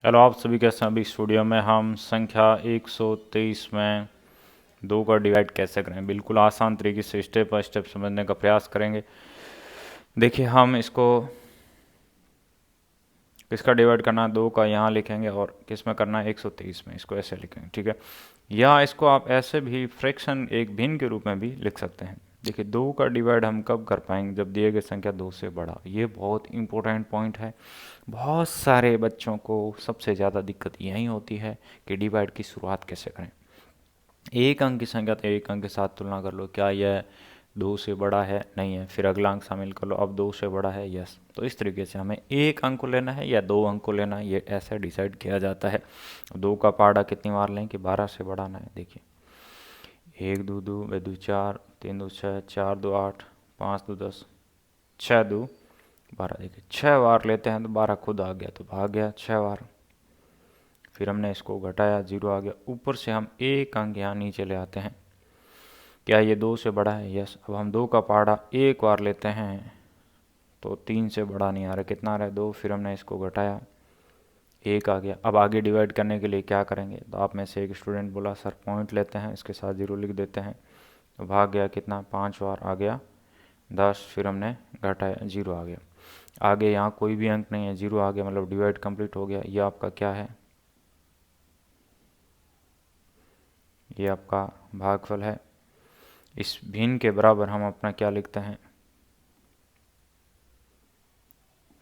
Hello, आप सभी कैसे हैं। अभी स्टूडियो में हम संख्या 123 में 2 का डिवाइड कैसे करें बिल्कुल आसान तरीके से स्टेप बाय स्टेप समझने का प्रयास करेंगे। देखिए, हम इसको किसका डिवाइड करना है, 2 का यहाँ लिखेंगे और किस में करना है 123 में, इसको ऐसे लिखेंगे, ठीक है। या इसको आप ऐसे भी फ्रैक्शन एक भिन्न के रूप में भी लिख सकते हैं। देखिए, 2 का डिवाइड हम कब कर पाएंगे, जब दिए गए संख्या 2 से बड़ा। ये बहुत इंपॉर्टेंट पॉइंट है। बहुत सारे बच्चों को सबसे ज़्यादा दिक्कत यही होती है कि डिवाइड की शुरुआत कैसे करें। एक अंक की संख्या तो एक अंक के साथ तुलना कर लो, क्या यह 2 से बड़ा है, नहीं है, फिर अगला अंक शामिल कर लो, अब 2 से बड़ा है, यस। तो इस तरीके से हमें एक अंक को लेना है या 2 अंक को लेना है, ये ऐसे डिसाइड किया जाता है। 2 का पहाड़ा कितनी बार लें कि 12 से बढ़ाना है। देखिए, 1 2 2 2 2 4 3 2 6 4 2 8 5 2 10 6 2 12। देखिए, 6 बार लेते हैं तो 12 खुद आ गया, तो भाग गया 6 बार। फिर हमने इसको घटाया, 0 आ गया। ऊपर से हम एक अंक यहाँ नीचे ले आते हैं, क्या ये 2 से बड़ा है, यस। अब हम 2 का पहाड़ा एक बार लेते हैं तो 3 से बड़ा नहीं आ रहा, कितना आ रहा है 2। फिर हमने इसको घटाया, 1 आ गया। अब आगे डिवाइड करने के लिए क्या करेंगे, तो आप में से एक स्टूडेंट बोला सर पॉइंट लेते हैं, इसके साथ 0 लिख देते हैं, तो भाग गया कितना, 5 बार आ गया 10। फिर हमने घटाया, 0 आ गया। आगे यहाँ कोई भी अंक नहीं है, 0 आ गया, मतलब डिवाइड कंप्लीट हो गया। ये आपका क्या है, ये आपका भागफल है। इस भिन्न के बराबर हम अपना क्या लिखते हैं,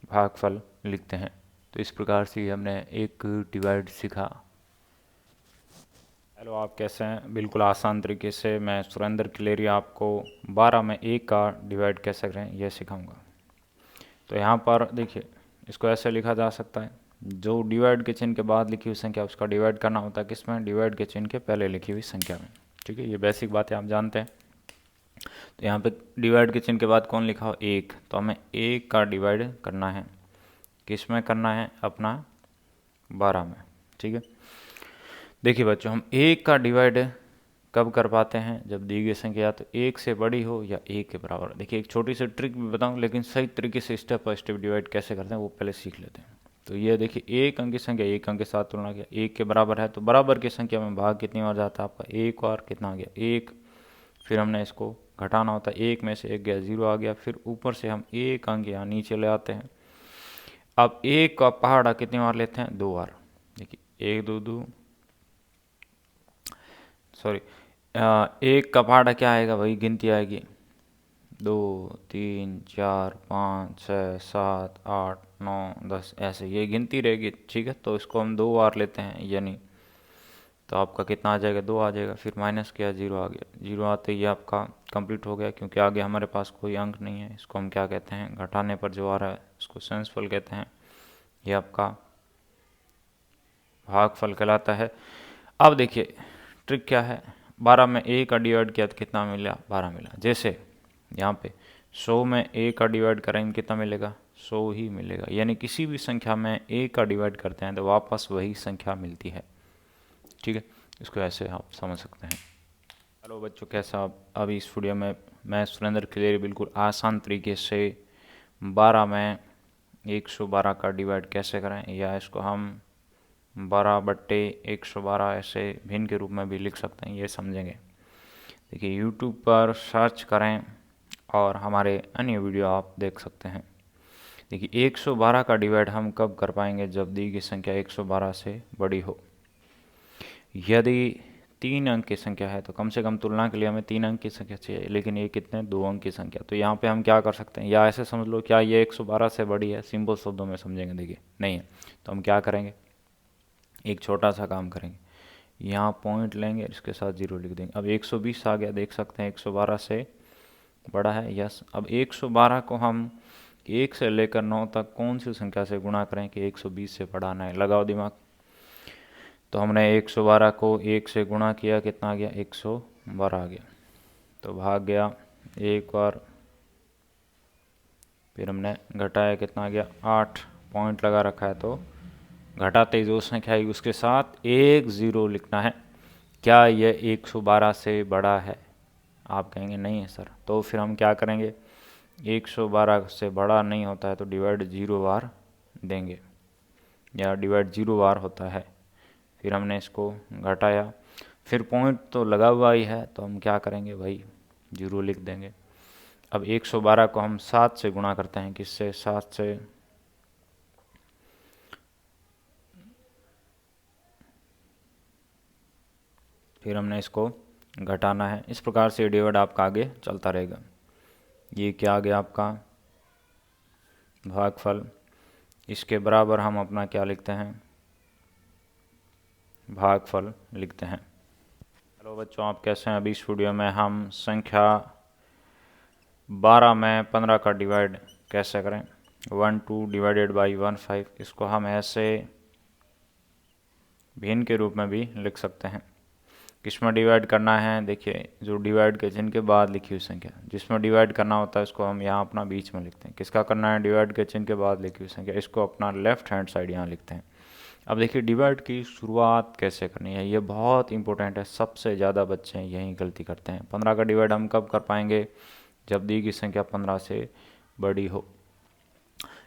भागफल लिखते हैं। तो इस प्रकार से हमने एक डिवाइड सीखा। हेलो, आप कैसे हैं। बिल्कुल आसान तरीके से मैं सुरेंद्र क्लेरिया आपको 12 में 1 का डिवाइड कैसे करें यह सिखाऊंगा। तो यहाँ पर देखिए, इसको ऐसे लिखा जा सकता है, जो डिवाइड के चिन्ह के बाद लिखी हुई संख्या उसका डिवाइड करना होता है किस में, डिवाइड के चिन्ह के पहले लिखी हुई संख्या में। ठीक है, ये बेसिक बातें आप जानते हैं। तो यहाँ पे डिवाइड के चिन्ह के बाद कौन लिखा हो, 1, तो हमें 1 का डिवाइड करना है, किस में करना है, अपना 12 में। ठीक है, देखिए बच्चों, हम 1 का डिवाइड कब कर पाते हैं, जब दी गई संख्या या तो 1 से बड़ी हो या 1 के बराबर। देखिए, एक छोटी सी ट्रिक भी बताऊं, लेकिन सही तरीके से स्टेप बाय स्टेप डिवाइड कैसे करते हैं वो पहले सीख लेते हैं। तो ये देखिए, एक अंक की संख्या एक अंक के साथ तुलना किया, 1 के बराबर है, तो बराबर की संख्या में भाग कितनी बार जाता है आपका, एक बार। कितना आ गया, 1। फिर हमने इसको घटाना होता है, 1 में से 1 गया, 0 आ गया। फिर ऊपर से हम एक अंक यहाँ नीचे ले आते हैं। अब 1 का पहाड़ा कितनी बार लेते हैं, 2 बार। देखिए, 1 2 2 सॉरी 1 का पहाड़ा क्या आएगा, वही गिनती आएगी, 2 3 4 5 6 7 8 9 10, ऐसे ये गिनती रहेगी। ठीक है, तो इसको हम 2 बार लेते हैं, यानी तो आपका कितना आ जाएगा, 2 आ जाएगा। फिर माइनस किया, 0 आ गया। 0 आते ही आपका कंप्लीट हो गया, क्योंकि आगे हमारे पास कोई अंक नहीं है। इसको हम क्या कहते हैं, घटाने पर जो आ रहा है उसको सेंसफल कहते हैं। ये आपका भागफल कहलाता है। अब देखिए, ट्रिक क्या है, 12 में 1 का डिवाइड किया तो कितना मिला, 12 मिला। जैसे यहाँ पे 100 में 1 का डिवाइड करेंगे कितना मिलेगा, 100 ही मिलेगा। यानी किसी भी संख्या में 1 का डिवाइड करते हैं तो वापस वही संख्या मिलती है। ठीक है, इसको ऐसे आप समझ सकते हैं। हेलो बच्चों, कैसा आप। अभी इस वीडियो में मैं सुरेंद्र क्लियर बिल्कुल आसान तरीके से 12 में 112 का डिवाइड कैसे करें, या इसको हम 12/112 ऐसे भिन्न के रूप में भी लिख सकते हैं, ये समझेंगे। देखिए, यूट्यूब पर सर्च करें और हमारे अन्य वीडियो आप देख सकते हैं। देखिए, 112 का डिवाइड हम कब कर पाएंगे, जब दी गई संख्या 112 से बड़ी हो। यदि 3 अंक की संख्या है तो कम से कम तुलना के लिए हमें 3 अंक की संख्या चाहिए, लेकिन ये कितने, 2 अंक की संख्या। तो यहाँ पे हम क्या कर सकते हैं, या ऐसे समझ लो, क्या ये 112 से बड़ी है, सिंपल शब्दों में समझेंगे। देखिए, नहीं है तो हम क्या करेंगे, एक छोटा सा काम करेंगे, यहाँ पॉइंट लेंगे, इसके साथ 0 लिख देंगे। अब 120 आ गया, देख सकते हैं 112 से बड़ा है, यस। अब 112 को हम 1 से लेकर 9 तक कौन सी संख्या से गुणा करें कि 120 से बढ़ाना है, लगाओ दिमाग। तो हमने 112 को 1 से गुणा किया, कितना आ गया, 112 आ गया, तो भाग गया एक बार। फिर हमने घटाया, कितना आ गया, 8। पॉइंट लगा रखा है तो घटाते ही जो संख्या आएगी उसके साथ 10 लिखना है। क्या यह 112 से बड़ा है, आप कहेंगे नहीं है सर, तो फिर हम क्या करेंगे, 112 से बड़ा नहीं होता है तो डिवाइड 0 बार देंगे। या डिवाइड 0 बार होता है। फिर हमने इसको घटाया, फिर पॉइंट तो लगा हुआ ही है तो हम क्या करेंगे भाई, 0 लिख देंगे। अब 112 को हम 7 से गुणा करते हैं, किससे, 7 से। फिर हमने इसको घटाना है। इस प्रकार से डिवाइड आपका आगे चलता रहेगा। ये क्या आ गया आपका भागफल। इसके बराबर हम अपना क्या लिखते हैं, भागफल लिखते हैं। हेलो बच्चों, आप कैसे हैं। अभी इस वीडियो में हम संख्या 12 में 15 का डिवाइड कैसे करें, 12 डिवाइडेड बाई 15। इसको हम ऐसे भिन्न के रूप में भी लिख सकते हैं। किसमें डिवाइड करना है, देखिए जो डिवाइड के चिन्ह के बाद लिखी हुई संख्या, जिसमें डिवाइड करना होता है उसको हम यहाँ अपना बीच में लिखते हैं। किसका करना है, डिवाइड के चिन्ह के बाद लिखी हुई संख्या, इसको अपना लेफ्ट हैंड साइड यहाँ लिखते हैं। अब देखिए डिवाइड की शुरुआत कैसे करनी है, ये बहुत इंपॉर्टेंट है। सबसे ज़्यादा बच्चे यही गलती करते हैं। 15 का डिवाइड हम कब कर पाएंगे, जब दी गई संख्या 15 से बड़ी हो।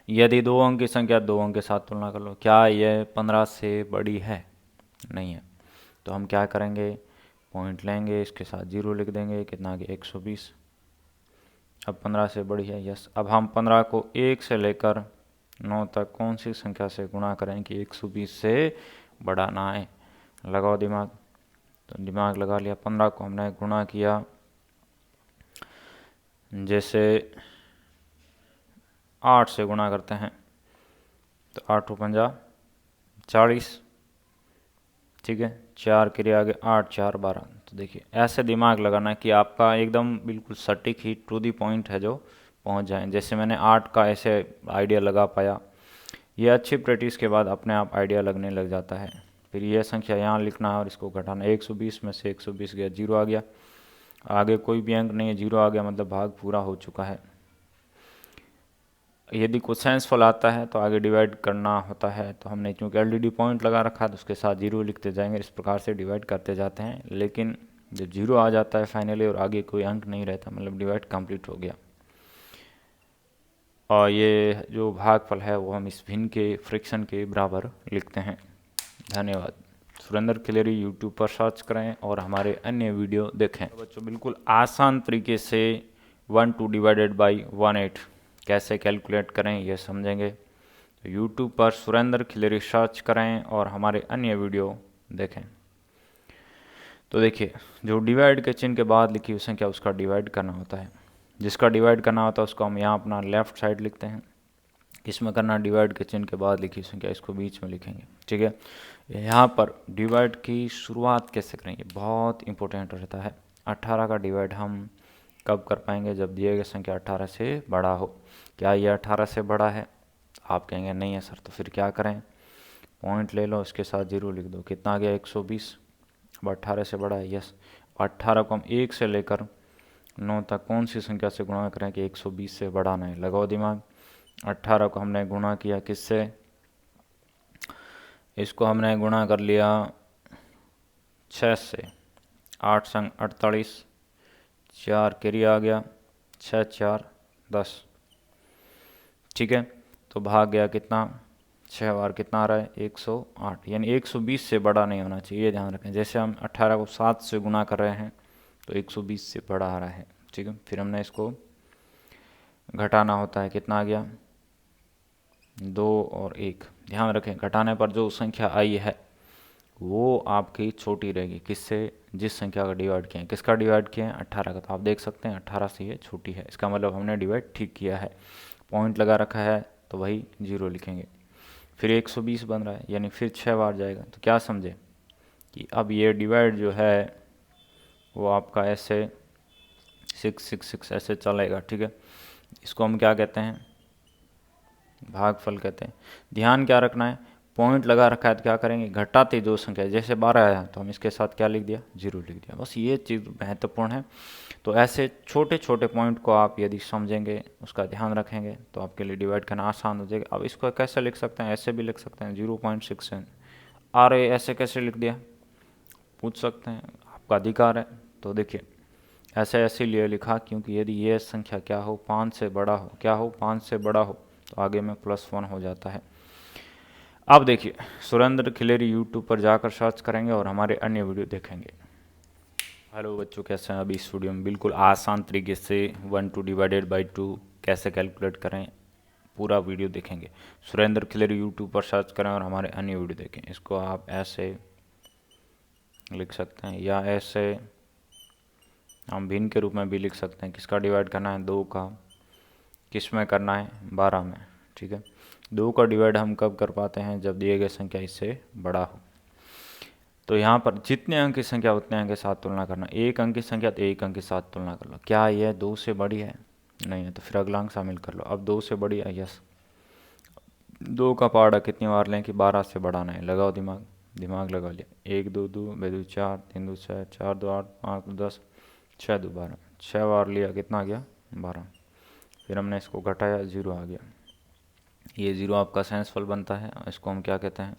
यदि 2 अंक की संख्या 2 अंक के साथ तुलना कर लो, क्या यह 15 से बड़ी है, नहीं है, तो हम क्या करेंगे, पॉइंट लेंगे, इसके साथ 0 लिख देंगे। कितना आ गया, 120। अब 15 से बड़ी है, यस। अब हम 15 को 1 से लेकर 9 तक कौन सी संख्या से गुणा करें कि 120 से बड़ा ना आए, लगाओ दिमाग। तो दिमाग लगा लिया। 15 को हमने गुणा किया, जैसे 8 से गुणा करते हैं तो 8 पंजा 40, ठीक है। 4 के लिए आगे 8 4 12। तो देखिए ऐसे दिमाग लगाना कि आपका एकदम बिल्कुल सटीक ही टू दी पॉइंट है जो पहुंच जाए। जैसे मैंने 8 का ऐसे आइडिया लगा पाया, ये अच्छी प्रैक्टिस के बाद अपने आप आइडिया लगने लग जाता है। फिर यह संख्या यहाँ लिखना है और इसको घटाना। 120 में से 120 गया, 0 आ गया। आगे कोई भी अंक नहीं है, 0 आ गया मतलब भाग पूरा हो चुका है। यदि कोसेंसफुल आता है तो आगे डिवाइड करना होता है, तो हमने क्योंकि एलडीडी पॉइंट लगा रखा है तो उसके साथ 0 लिखते जाएंगे। इस प्रकार से डिवाइड करते जाते हैं। लेकिन जब 0 आ जाता है फाइनली और आगे कोई अंक नहीं रहता, मतलब डिवाइड कंप्लीट हो गया। और ये जो भागफल है वो हम इस भिन्न के फ्रैक्शन के बराबर लिखते हैं। धन्यवाद। सुरेंद्र खिलेरी यूट्यूब पर सर्च करें और हमारे अन्य वीडियो देखें। तो बच्चों बिल्कुल आसान तरीके से 12 डिवाइडेड बाई 18 कैसे कैलकुलेट करें ये समझेंगे। तो यूट्यूब पर सुरेंद्र खिलेरी सर्च करें और हमारे अन्य वीडियो देखें। तो देखिए जो डिवाइड के चिन्ह के बाद लिखी हुई संख्या उसका डिवाइड करना होता है। जिसका डिवाइड करना होता है उसको हम यहाँ अपना लेफ्ट साइड लिखते हैं। किसमें करना, डिवाइड के चिन्ह के बाद लिखी संख्या, इसको बीच में लिखेंगे, ठीक है। यहाँ पर डिवाइड की शुरुआत कैसे करेंगे बहुत इंपॉर्टेंट रहता है। 18 का डिवाइड हम कब कर पाएंगे, जब दिए गए संख्या 18 से बड़ा हो। क्या ये 18 से बड़ा है, आप कहेंगे नहीं है सर, तो फिर क्या करें, पॉइंट ले लो, इसके साथ 0 लिख दो। कितना आ गया, 120। अब 18 से बड़ा है, यस। 18 को हम 1 से लेकर 9 तक कौन सी संख्या से गुणा करें कि 120 से बड़ा नहीं, लगाओ दिमाग। 18 को हमने गुणा किया किससे, इसको हमने गुणा कर लिया 6 से। 8 संग 48, 4 कैरी आ गया, 6 4 10, ठीक है। तो भाग गया कितना, 6 बार कितना आ रहा है, 108। यानी 120 से बड़ा नहीं होना चाहिए, ध्यान रखें। जैसे हम 18 को 7 से गुणा कर रहे हैं तो 120 से बड़ा आ रहा है, ठीक है। फिर हमने इसको घटाना होता है, कितना आ गया, 2 और 1। ध्यान रखें घटाने पर जो संख्या आई है वो आपकी छोटी रहेगी किससे, जिस संख्या का डिवाइड किया है। किसका डिवाइड किया है, 18 का। तो आप देख सकते हैं 18 से ये छोटी है, इसका मतलब हमने डिवाइड ठीक किया है। पॉइंट लगा रखा है तो वही 0 लिखेंगे। फिर 120 बन रहा है यानी फिर 6 बार जाएगा। तो क्या समझे कि अब ये डिवाइड जो है वो आपका ऐसे 6 6 6 ऐसे चलेगा, ठीक है। इसको हम क्या कहते हैं, भागफल कहते हैं। ध्यान क्या रखना है, पॉइंट लगा रखा है तो क्या करेंगे, घटाते जो संख्या, जैसे 12 आया तो हम इसके साथ क्या लिख दिया, 0 लिख दिया। बस ये चीज़ महत्वपूर्ण है। तो ऐसे छोटे छोटे पॉइंट को आप यदि समझेंगे, उसका ध्यान रखेंगे तो आपके लिए डिवाइड करना आसान हो जाएगा। अब इसको कैसे लिख सकते हैं, ऐसे भी लिख सकते हैं 0.67। अरे ऐसे कैसे लिख दिया, पूछ सकते हैं, आपका अधिकार है। तो देखिए ऐसे ऐसे लिए लिखा क्योंकि यदि ये संख्या क्या हो, 5 से बड़ा हो, क्या हो, 5 से बड़ा हो, तो आगे में +1 हो जाता है। अब देखिए, सुरेंद्र खिलेरी यूट्यूब पर जाकर सर्च करेंगे और हमारे अन्य वीडियो देखेंगे। हेलो बच्चों, कैसे हैं? अभी इस वीडियो में बिल्कुल आसान तरीके से 1/2 कैसे कैलकुलेट करें, पूरा वीडियो देखेंगे। सुरेंद्र खिलेरी यूट्यूब पर सर्च करें और हमारे अन्य वीडियो देखें। इसको आप ऐसे लिख सकते हैं या ऐसे हम भिन्न के रूप में भी लिख सकते हैं। किसका डिवाइड करना है? 2 का। किस में करना है? 12 में। ठीक है, 2 का डिवाइड हम कब कर पाते हैं? जब दिए गए संख्या इससे बड़ा हो। तो यहाँ पर जितने अंक की संख्या उतने अंक के साथ तुलना करना। एक अंक की संख्या तो एक अंक के साथ तुलना कर लो। क्या यह 2 से बड़ी है? नहीं है, तो फिर अगला अंक शामिल कर लो। अब 2 से बड़ी है, यस। 2 का पहाड़ा कितनी बार लें कि 12 से बढ़ाना है? लगाओ दिमाग, दिमाग लगा लिया। 1 2 2 2 4 3 2 6 4 2 8 5 2 10 6 2 12, 6 बार लिया, कितना आ गया? 12। फिर हमने इसको घटाया, 0 आ गया। ये 0 आपका सेंसफल बनता है। इसको हम क्या कहते हैं?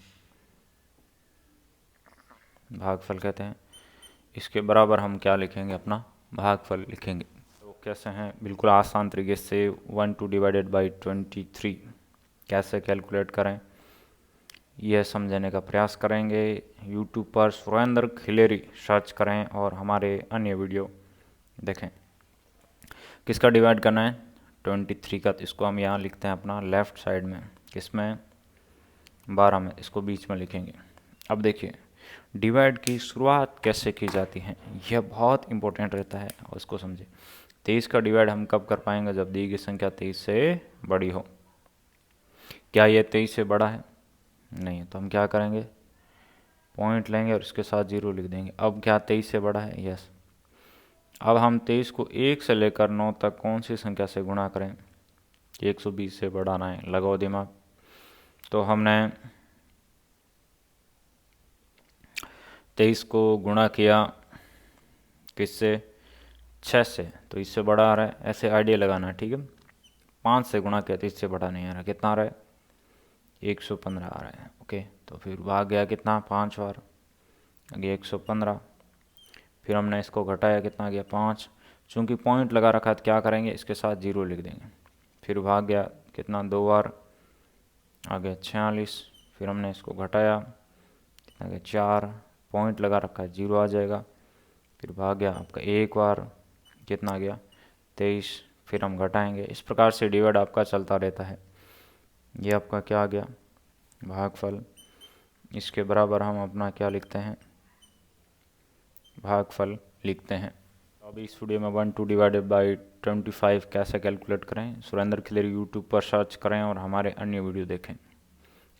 भागफल कहते हैं। इसके बराबर हम क्या लिखेंगे? अपना भागफल लिखेंगे। तो कैसे हैं? बिल्कुल आसान तरीके से 12/23 कैसे कैलकुलेट करें, यह समझने का प्रयास करेंगे। यूट्यूब पर सुरेंद्र खिलेरी सर्च करें और हमारे अन्य वीडियो देखें। किसका डिवाइड करना है? 23 का। तो इसको हम यहाँ लिखते हैं अपना लेफ़्ट साइड में। किसमें? 12 में। इसको बीच में लिखेंगे। अब देखिए, डिवाइड की शुरुआत कैसे की जाती है, यह बहुत इंपॉर्टेंट रहता है और इसको समझे। 23 का डिवाइड हम कब कर पाएंगे? जब दी गई संख्या 23 से बड़ी हो। क्या यह 23 से बड़ा है? नहीं है, तो हम क्या करेंगे? पॉइंट लेंगे और इसके साथ 0 लिख देंगे। अब क्या 23 से बड़ा है? यस। अब हम 23 को 1 से लेकर 9 तक कौन सी संख्या से गुणा करें? 120 से बढ़ाना है। लगाओ दिमाग। तो हमने 23 को गुणा किया किससे? 6 से। तो इससे बड़ा आ रहा है, ऐसे आइडिया लगाना है। ठीक है, 5 से गुणा किया तो इससे बड़ा नहीं आ रहा। कितना आ रहा है? 115 आ रहा है। ओके, तो फिर भाग गया कितना? 5 बार, आगे 115। फिर हमने इसको घटाया, कितना आ गया? 5। चूँकि पॉइंट लगा रखा है तो क्या करेंगे? इसके साथ 0 लिख देंगे। फिर भाग गया कितना? 2 बार, आ गया 46। फिर हमने इसको घटाया, कितना गया? 4। पॉइंट लगा रखा है, 0 आ जाएगा। फिर भाग गया आपका 1 बार, कितना आ गया? 23। फिर हम घटाएंगे। इस प्रकार से डिवाइड आपका चलता रहता है। ये आपका क्या आ गया? भागफल। इसके बराबर हम अपना क्या लिखते हैं? भागफल लिखते हैं। अभी इस वीडियो में 12/25 कैसे कैलकुलेट करें, सुरेंद्र खिलेरी यूट्यूब पर सर्च करें और हमारे अन्य वीडियो देखें।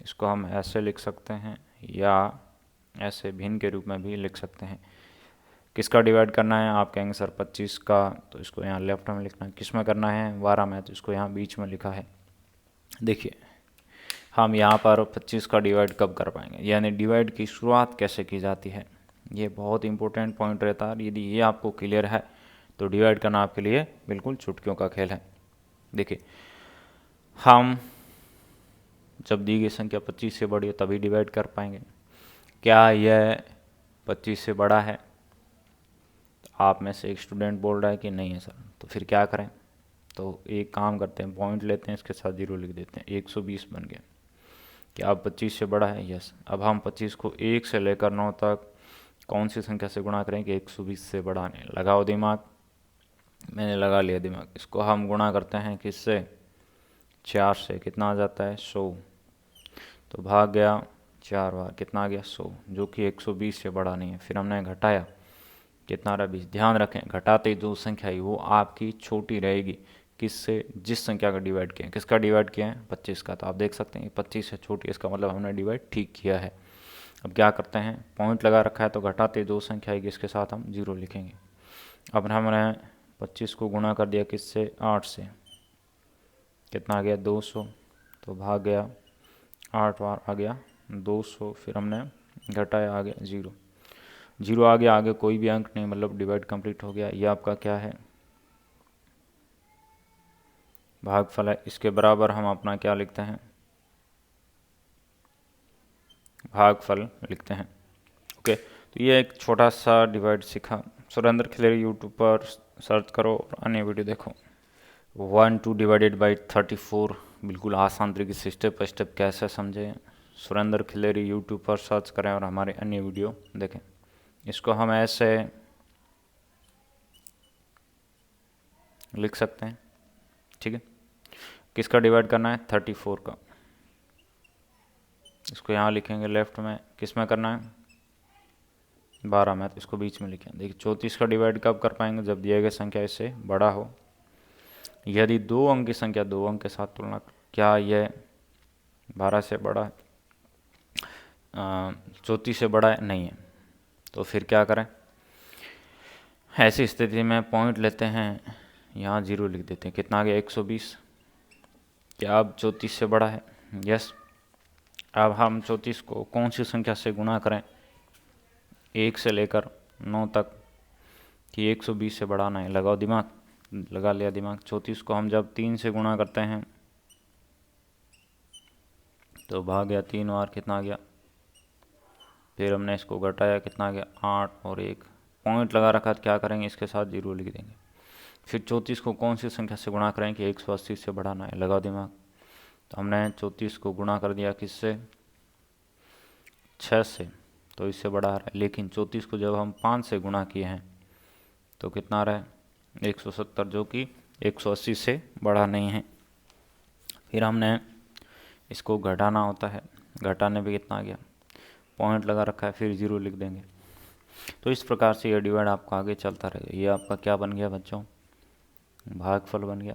इसको हम ऐसे लिख सकते हैं या ऐसे भिन्न के रूप में भी लिख सकते हैं। किसका डिवाइड करना है? आप कहेंगे सर 25 का, तो इसको यहाँ लेफ्ट में लिखना है। किस में करना है? 12 में, तो इसको यहाँ बीच में लिखा है। देखिए, हम यहाँ पर 25 का डिवाइड कब कर पाएंगे, यानी डिवाइड की शुरुआत कैसे की जाती है, ये बहुत इंपॉर्टेंट पॉइंट रहता है। यदि ये आपको क्लियर है तो डिवाइड करना आपके लिए बिल्कुल चुटकियों का खेल है। देखिए, हम जब दी गई संख्या 25 से बड़ी हो तभी डिवाइड कर पाएंगे। क्या यह 25 से बड़ा है? आप में से एक स्टूडेंट बोल रहा है कि नहीं है सर, तो फिर क्या करें? तो एक काम करते हैं, पॉइंट लेते हैं, इसके साथ 0 लिख देते हैं। 120 बन गया। क्या अब 25 से बड़ा है? यस। अब हम 25 को 1 से लेकर 9 तक कौन सी संख्या से गुणा करेंगे? 120 से बढ़ाने। लगाओ दिमाग। मैंने लगा लिया दिमाग। इसको हम गुणा करते हैं किससे? 4 से। कितना आ जाता है? 100। तो भाग गया 4 बार, कितना आ गया? 100, जो कि 120 से बड़ा नहीं है। फिर हमने घटाया, कितना आ रहा है? 20। ध्यान रखें, घटाते ही जो संख्या है वो आपकी छोटी रहेगी। किससे? जिस संख्या का डिवाइड किया है। किसका डिवाइड किया है? 25 का। तो आप देख सकते हैं 25 से छोटी, इसका मतलब हमने डिवाइड ठीक किया है। अब क्या करते हैं? पॉइंट लगा रखा है तो घटाते जो संख्या आएगी इसके साथ हम 0 लिखेंगे। अब हमने 25 को गुणा कर दिया किससे? 8 से। कितना आ गया? 200। तो भाग गया 8 बार, आ गया 200। फिर हमने घटाया, आ गया 0। 0 आ गया, आगे कोई भी अंक नहीं, मतलब डिवाइड कंप्लीट हो गया। ये आपका क्या है? भागफल है। इसके बराबर हम अपना क्या लिखते हैं? भागफल लिखते हैं। ओके, तो ये एक छोटा सा डिवाइड सीखा। सुरेंद्र खिलेरी यूट्यूब पर सर्च करो और अन्य वीडियो देखो। 12/34 बिल्कुल आसान तरीके से स्टेप बाय स्टेप कैसे समझे, सुरेंद्र खिलेरी यूट्यूब पर सर्च करें और हमारे अन्य वीडियो देखें। इसको हम ऐसे लिख सकते हैं, ठीक है। किसका डिवाइड करना है? 34 का। इसको यहाँ लिखेंगे लेफ्ट में, किस में करना है? 12 में, तो इसको बीच में लिखें। देखिए 34 का डिवाइड कब कर पाएंगे? जब दिए गए संख्या इससे बड़ा हो। यदि 2 अंक की संख्या 2 अंक के साथ तुलना, क्या यह 12 से बड़ा है? 34 से बड़ा है? नहीं है। तो फिर क्या करें? ऐसी स्थिति में पॉइंट लेते हैं, यहाँ 0 लिख देते हैं। कितना आ गया? 120। क्या अब 34 से बड़ा है? यस। अब हम 34 को कौन सी संख्या से गुणा करें 1 से लेकर 9 तक कि 120 से बढ़ाना है? लगाओ दिमाग, लगा लिया दिमाग। 34 को हम जब 3 से गुणा करते हैं तो भाग गया 3 बार, कितना आ गया? फिर हमने इसको घटाया, कितना आ गया? 8 और 1। पॉइंट लगा रखा, तो क्या करेंगे? इसके साथ 0 लिख देंगे। फिर 34 को कौन सी संख्या से गुणा करें कि 180 से बढ़ाना है? लगाओ दिमाग। तो हमने 34 को गुणा कर दिया किससे? 6 से, तो इससे बढ़ा रहा है। लेकिन 34 को जब हम 5 से गुणा किए हैं तो कितना आ रहा है? 170, जो कि 180 से बढ़ा नहीं है। फिर हमने इसको घटाना होता है, घटाने पे कितना आ गया? पॉइंट लगा रखा है, फिर 0 लिख देंगे। तो इस प्रकार से यह डिवाइड आपका आगे चलता रहेगा। ये आपका क्या बन गया बच्चों? भागफल बन गया।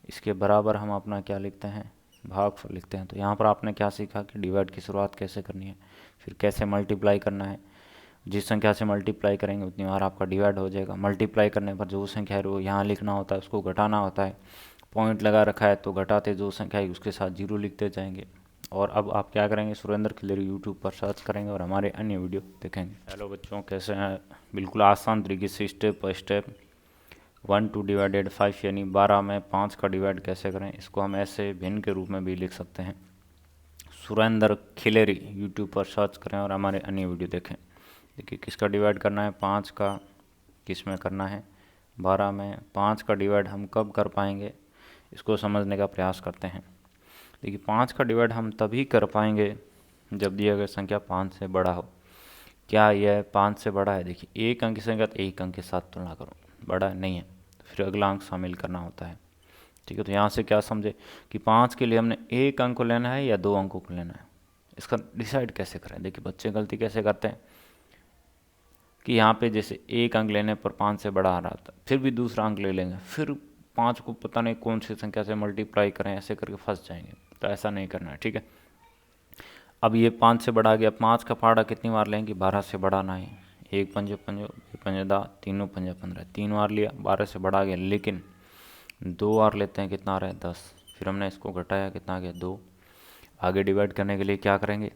इसके बराबर हम अपना क्या लिखते हैं? भागफल लिखते हैं। तो यहाँ पर आपने क्या सीखा कि डिवाइड की शुरुआत कैसे करनी है, फिर कैसे मल्टीप्लाई करना है। जिस संख्या से मल्टीप्लाई करेंगे उतनी बार आपका डिवाइड हो जाएगा। मल्टीप्लाई करने पर जो संख्या है वो यहाँ लिखना होता है, उसको घटाना होता है। पॉइंट लगा रखा है तो घटाते जो संख्या है उसके साथ 0 लिखते जाएंगे। और अब आप क्या करेंगे? सुरेंद्र खिलेरी यूट्यूब पर सर्च करेंगे और हमारे अन्य वीडियो देखेंगे। हेलो बच्चों, कैसे हैं? बिल्कुल आसान तरीके से स्टेप बाय स्टेप 1 2 डिवाइडेड 5 यानी 12 में 5 का डिवाइड कैसे करें, इसको हम ऐसे भिन्न के रूप में भी लिख सकते हैं। सुरेंद्र खिलेरी यूट्यूब पर सर्च करें और हमारे अन्य वीडियो देखें। देखिए किसका डिवाइड करना है? 5 का। किस में करना है? 12 में। 5 का डिवाइड हम कब कर पाएंगे, इसको समझने का प्रयास करते हैं। देखिए 5 का डिवाइड हम तभी कर पाएंगे जब दिया गया संख्या 5 से बड़ा हो। क्या यह 5 से बड़ा है? देखिए एक अंक की संख्या तो एक अंक के साथ तुलना करो, बड़ा नहीं है, फिर अगला अंक शामिल करना होता है, ठीक है। तो यहाँ से क्या समझे कि 5 के लिए हमने एक अंक को लेना है या 2 अंकों को लेना है, इसका डिसाइड कैसे करें। देखिए बच्चे गलती कैसे करते हैं कि यहाँ पे जैसे एक अंक लेने पर 5 से बड़ा आ रहा था, फिर भी दूसरा अंक ले लेंगे, फिर 5 को पता नहीं कौन सी संख्या से मल्टीप्लाई करें, ऐसे करके फंस जाएंगे। तो ऐसा नहीं करना है, ठीक है। अब ये 5 से बढ़ा गया, 5 का पहाड़ा कितनी बार लेंगे? 12 से बढ़ाना है। 1 पंजे पंजो, 2 पंजे दा, 3 पंजे 15, 3 बार लिया, 12 से बढ़ा गया। लेकिन 2 बार लेते हैं, कितना आ रहा है? 10। फिर हमने इसको घटाया, कितना आ गया? 2। आगे डिवाइड करने के लिए क्या करेंगे?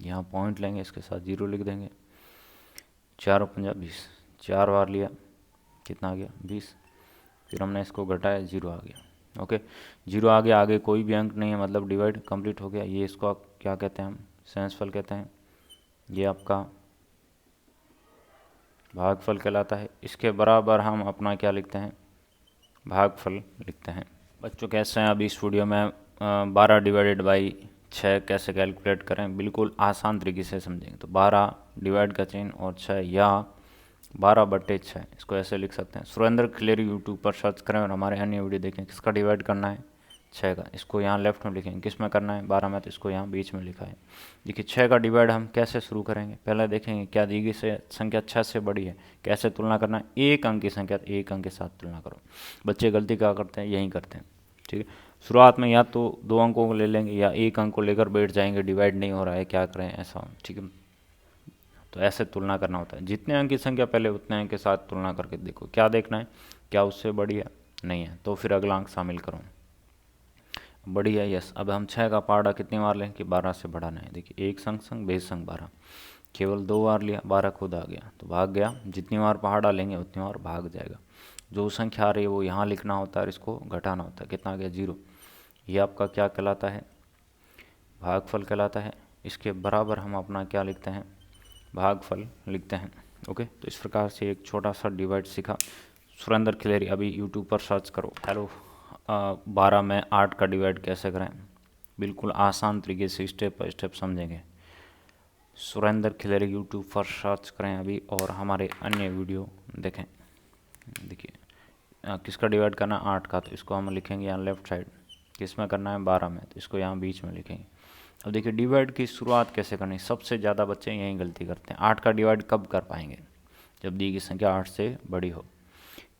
यहाँ पॉइंट लेंगे, इसके साथ 0 लिख देंगे। 4 पंजा 20, 4 बार लिया, कितना आ गया? 20। फिर हमने इसको घटाया, 0 आ गया। ओके, 0 आ गया, आगे कोई भी अंक नहीं है, मतलब डिवाइड कंप्लीट हो गया। ये इसको आप क्या कहते हैं? हम सेंसफल कहते हैं। ये आपका भागफल कहलाता है। इसके बराबर हम अपना क्या लिखते हैं? भागफल लिखते हैं। बच्चों कैसे हैं? अभी इस वीडियो में 12 डिवाइडेड बाई 6 कैसे कैलकुलेट करें, बिल्कुल आसान तरीके से समझेंगे। तो 12 डिवाइड का चिन्ह और 6 या 12/6, इसको ऐसे लिख सकते हैं। सुरेंद्र खिलेरी यूट्यूब पर सर्च करें और हमारे अन्य वीडियो देखें। किसका डिवाइड करना है? 6 का। इसको यहाँ लेफ्ट में लिखेंगे। किस में करना है? 12 में, तो इसको यहाँ बीच में लिखा है। देखिए 6 का डिवाइड हम कैसे शुरू करेंगे, पहले देखेंगे क्या दी गई से संख्या 6 से बड़ी है, कैसे तुलना करना है। एक अंक की संख्या तो एक अंक के साथ तुलना करो। बच्चे गलती क्या करते हैं? यही करते हैं, ठीक है। शुरुआत में या तो 2 अंकों को ले लेंगे या एक अंक को लेकर बैठ जाएंगे, डिवाइड नहीं हो रहा है, क्या करें, ऐसा, ठीक है। तो ऐसे तुलना करना होता है। जितने अंक की संख्या पहले उतने अंक के साथ तुलना करके देखो, क्या देखना है, क्या उससे बड़ी है, नहीं है, तो फिर अगला अंक शामिल करो। बड़ी है, यस। अब हम 6 का पहाड़ा कितनी बार लें कि 12 से बढ़ाना है। देखिए एक संग संग बेस संग 12, केवल 2 बार लिया, 12 खुद आ गया तो भाग गया। जितनी बार पहाड़ा लेंगे उतनी बार भाग जाएगा। जो संख्या आ रही है वो यहाँ लिखना होता है और इसको घटाना होता है। कितना आ गया? 0। ये आपका क्या कहलाता है? भागफल कहलाता है। इसके बराबर हम अपना क्या लिखते हैं? भागफल लिखते हैं। ओके, तो इस प्रकार से एक छोटा सा डिवाइड सीखा। सुरेंद्र खिलेरी अभी यूट्यूब पर सर्च करो। हेलो 12 में 8 का डिवाइड कैसे करें, बिल्कुल आसान तरीके से स्टेप बाय स्टेप समझेंगे। सुरेंद्र खिलेरी यूट्यूब पर सर्च करें अभी और हमारे अन्य वीडियो देखें। देखिए किसका डिवाइड करना है 8 का, तो इसको हम लिखेंगे यहाँ लेफ्ट साइड। किस में करना है 12 में, तो इसको यहाँ बीच में लिखेंगे। अब देखिए डिवाइड की शुरुआत कैसे करनी, सबसे ज़्यादा बच्चे यही गलती करते हैं। 8 का डिवाइड कब कर पाएंगे, जब दी गई संख्या 8 से बड़ी हो।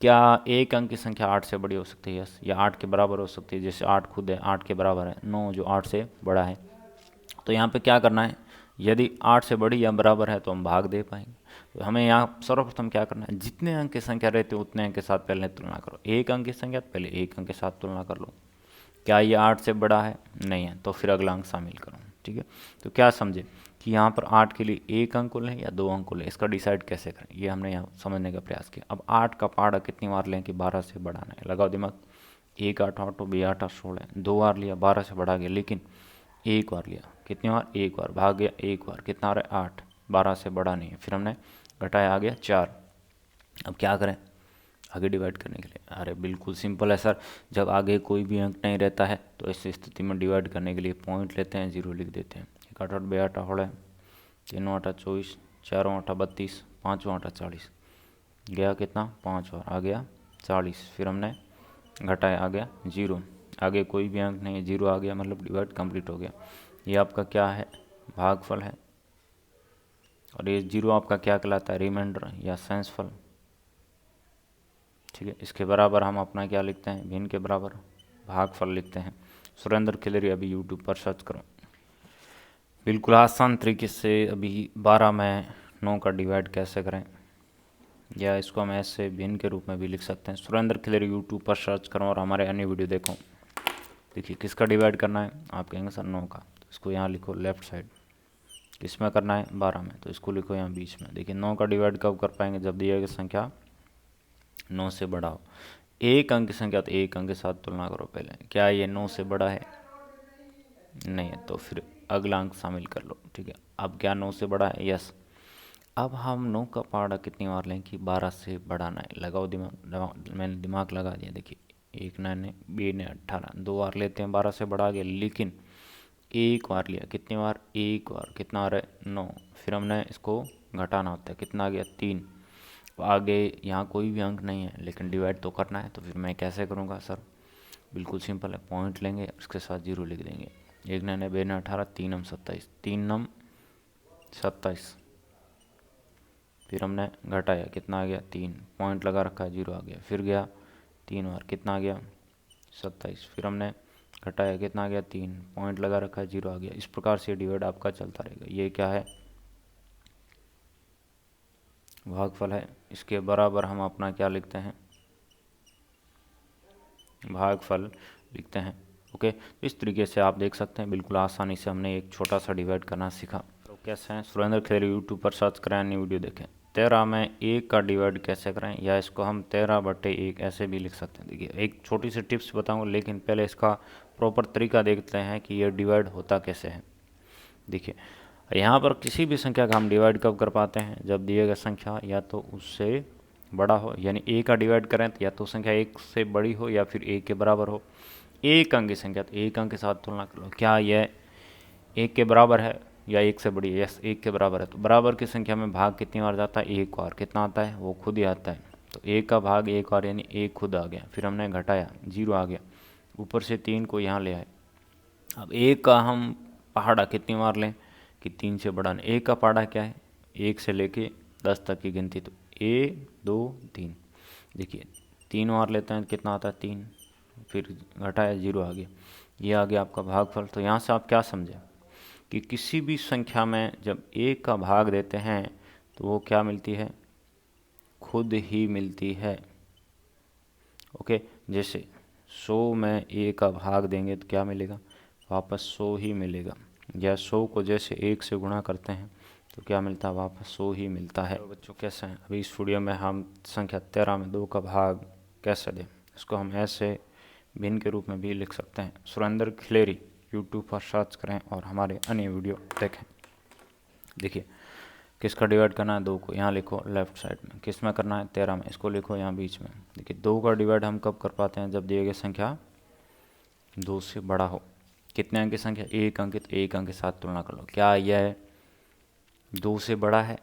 क्या एक अंक की संख्या 8 से बड़ी हो सकती है? यस। या 8 के बराबर हो सकती है, जैसे 8 खुद है 8 के बराबर है, 9 जो 8 से बड़ा है। तो यहाँ पे क्या करना है, यदि 8 से बड़ी या बराबर है तो हम भाग दे पाएंगे। तो हमें यहाँ सर्वप्रथम क्या करना है, जितने अंक की संख्या रहती है उतने अंक के साथ पहले तुलना करो। एक अंक की संख्या पहले एक अंक के साथ तुलना कर लो। क्या ये 8 से बड़ा है? नहीं है, तो फिर अगला अंक शामिल करो। ठीक है, तो क्या समझे कि यहाँ पर 8 के लिए एक अंक लें या 2 अंक लें, इसका डिसाइड कैसे करें, ये हमने यहाँ समझने का प्रयास किया। अब 8 का पहाड़ा कितनी बार लें कि 12 से बढ़ाना है, लगाओ दिमाग। 1 8 8 2 8 8 16, 2 बार लिया 12 से बढ़ा गया, लेकिन एक बार लिया, कितनी बार? एक बार, भाग गया एक बार, कितना आ रहा है 8, 12 से बड़ा नहीं है, फिर हमने घटाया आ गया 4। अब क्या करें आगे डिवाइड करने के लिए? अरे बिल्कुल सिंपल है सर, जब आगे कोई भी अंक नहीं रहता है तो ऐसी स्थिति में डिवाइड करने के लिए पॉइंट लेते हैं, 0 लिख देते हैं। 1 8 8 2 8 8 3 8 24, 4 8 32, 5 8 40, गया कितना 5 बार, आ गया 40, फिर हमने घटाया आ गया 0। आगे कोई भी अंक नहीं है, 0 आ गया, मतलब डिवाइड कंप्लीट हो गया। ये आपका क्या है, भागफल है। और ये 0 आपका क्या कहलाता है, रिमाइंडर या शेषफल। ठीक है, इसके बराबर हम अपना क्या लिखते हैं, भिन्न के बराबर भागफल लिखते हैं। सुरेंद्र खिलेरी अभी यूट्यूब पर सर्च करो। बिल्कुल आसान तरीके से अभी 12 में 9 का डिवाइड कैसे करें, या इसको हम ऐसे भिन्न के रूप में भी लिख सकते हैं। सुरेंद्र खिलेरी यूट्यूब पर सर्च करो और हमारे अन्य वीडियो देखो। देखिए किसका डिवाइड करना है, आप कहेंगे सर 9 का, तो इसको यहाँ लिखो लेफ्ट साइड। किस में करना है 12 में, तो इसको लिखो यहाँ बीच में। देखिए 9 का डिवाइड कब कर पाएंगे, जब दिया गया संख्या 9 से बड़ा हो। एक अंक की संख्या तो एक अंक के साथ तुलना करो पहले, क्या ये 9 से बड़ा है? नहीं है, तो फिर अगला अंक शामिल कर लो। ठीक है, अब क्या 9 से बड़ा है? यस। अब हम 9 का पहाड़ा कितनी बार लें कि 12 से बढ़ाना है, लगाओ दिमाग, मैंने दिमाग लगा दिया। देखिए 1 9 2 ने 18, 2 बार लेते हैं 12 से बढ़ा गया, लेकिन एक बार लिया, कितनी बार? एक बार, कितना आ रहा है 9, फिर हमने इसको घटाना होता है, कितना आ गया 3। आगे यहाँ कोई भी अंक नहीं है लेकिन डिवाइड तो करना है, तो फिर मैं कैसे करूँगा सर? बिल्कुल सिंपल है, पॉइंट लेंगे उसके साथ 0 लिख देंगे। 1 9 2 ने 18, 3 9 27, 3 9 27, फिर हमने घटाया, कितना आ गया 3, पॉइंट लगा रखा है 0 आ गया, फिर गया 3 बार, कितना आ गया 27, फिर हमने घटाया, कितना आ गया 3, पॉइंट लगा रखा है 0 आ गया। इस प्रकार से डिवाइड आपका चलता रहेगा। ये क्या है, भागफल है। इसके बराबर हम अपना क्या लिखते हैं, भागफल लिखते हैं। ओके, तो इस तरीके से आप देख सकते हैं बिल्कुल आसानी से हमने एक छोटा सा डिवाइड करना सीखा। तो कैसे हैं, सुरेंद्र खिलेरी यूट्यूब पर सर्च करें, अन्य वीडियो देखें। 13 में 1 का डिवाइड कैसे करें, या इसको हम 13/1 ऐसे भी लिख सकते हैं। देखिए एक छोटी सी टिप्स बताऊंगा, लेकिन पहले इसका प्रॉपर तरीका देखते हैं कि ये डिवाइड होता कैसे है। देखिए यहाँ पर किसी भी संख्या का हम डिवाइड कब कर पाते हैं, जब दिए गए संख्या या तो उससे बड़ा हो, यानी a का डिवाइड करें तो या तो संख्या 1 से बड़ी हो या फिर 1 के बराबर हो। एक अंक की संख्या तो एक अंक के साथ तुलना कर लो, क्या यह 1 के बराबर है या 1 से बड़ी है? यस, 1 के बराबर है। तो बराबर की संख्या में भाग कितनी बार जाता है, एक बार, कितना आता है वो खुद ही आता है। तो 1 का भाग एक बार, यानी 1 खुद आ गया, फिर हमने घटाया 0 आ गया, ऊपर से 3 को यहाँ ले आए। अब 1 का हम पहाड़ा कितनी बार लें कि 3 से बड़ा नहीं। 1 का पहाड़ा क्या है, 1 से लेके 10 तक की गिनती, तो 1 2 3। देखिए 3 बार लेते हैं, कितना आता है 3, फिर घटाया 0 आ गया, ये आ गया आपका भागफल। तो यहाँ से आप क्या समझे कि किसी भी संख्या में जब 1 का भाग देते हैं तो वो क्या मिलती है, खुद ही मिलती है। ओके, जैसे 100 में 1 का भाग देंगे तो क्या मिलेगा, वापस 100 ही मिलेगा। या 100 को जैसे 1 से गुणा करते हैं तो क्या मिलता है, वापस 100 ही मिलता है। तो बच्चों कैसे हैं, अभी इस वीडियो में हम संख्या 13 में 2 का भाग कैसे दें, इसको हम ऐसे भिन्न के रूप में भी लिख सकते हैं। सुरेंद्र खिलेरी यूट्यूब पर सर्च करें और हमारे अन्य वीडियो देखें। देखिए किसका डिवाइड करना है, 2 को, यहाँ लिखो लेफ्ट साइड में। किस में करना है, 13 में, इसको लिखो यहाँ बीच में। देखिए 2 का डिवाइड हम कब कर पाते हैं, जब दिए गए संख्या 2 से बड़ा हो। कितने अंक की संख्या, एक अंक, तो एक अंक के साथ तुलना कर लो। क्या यह 2 से बड़ा है?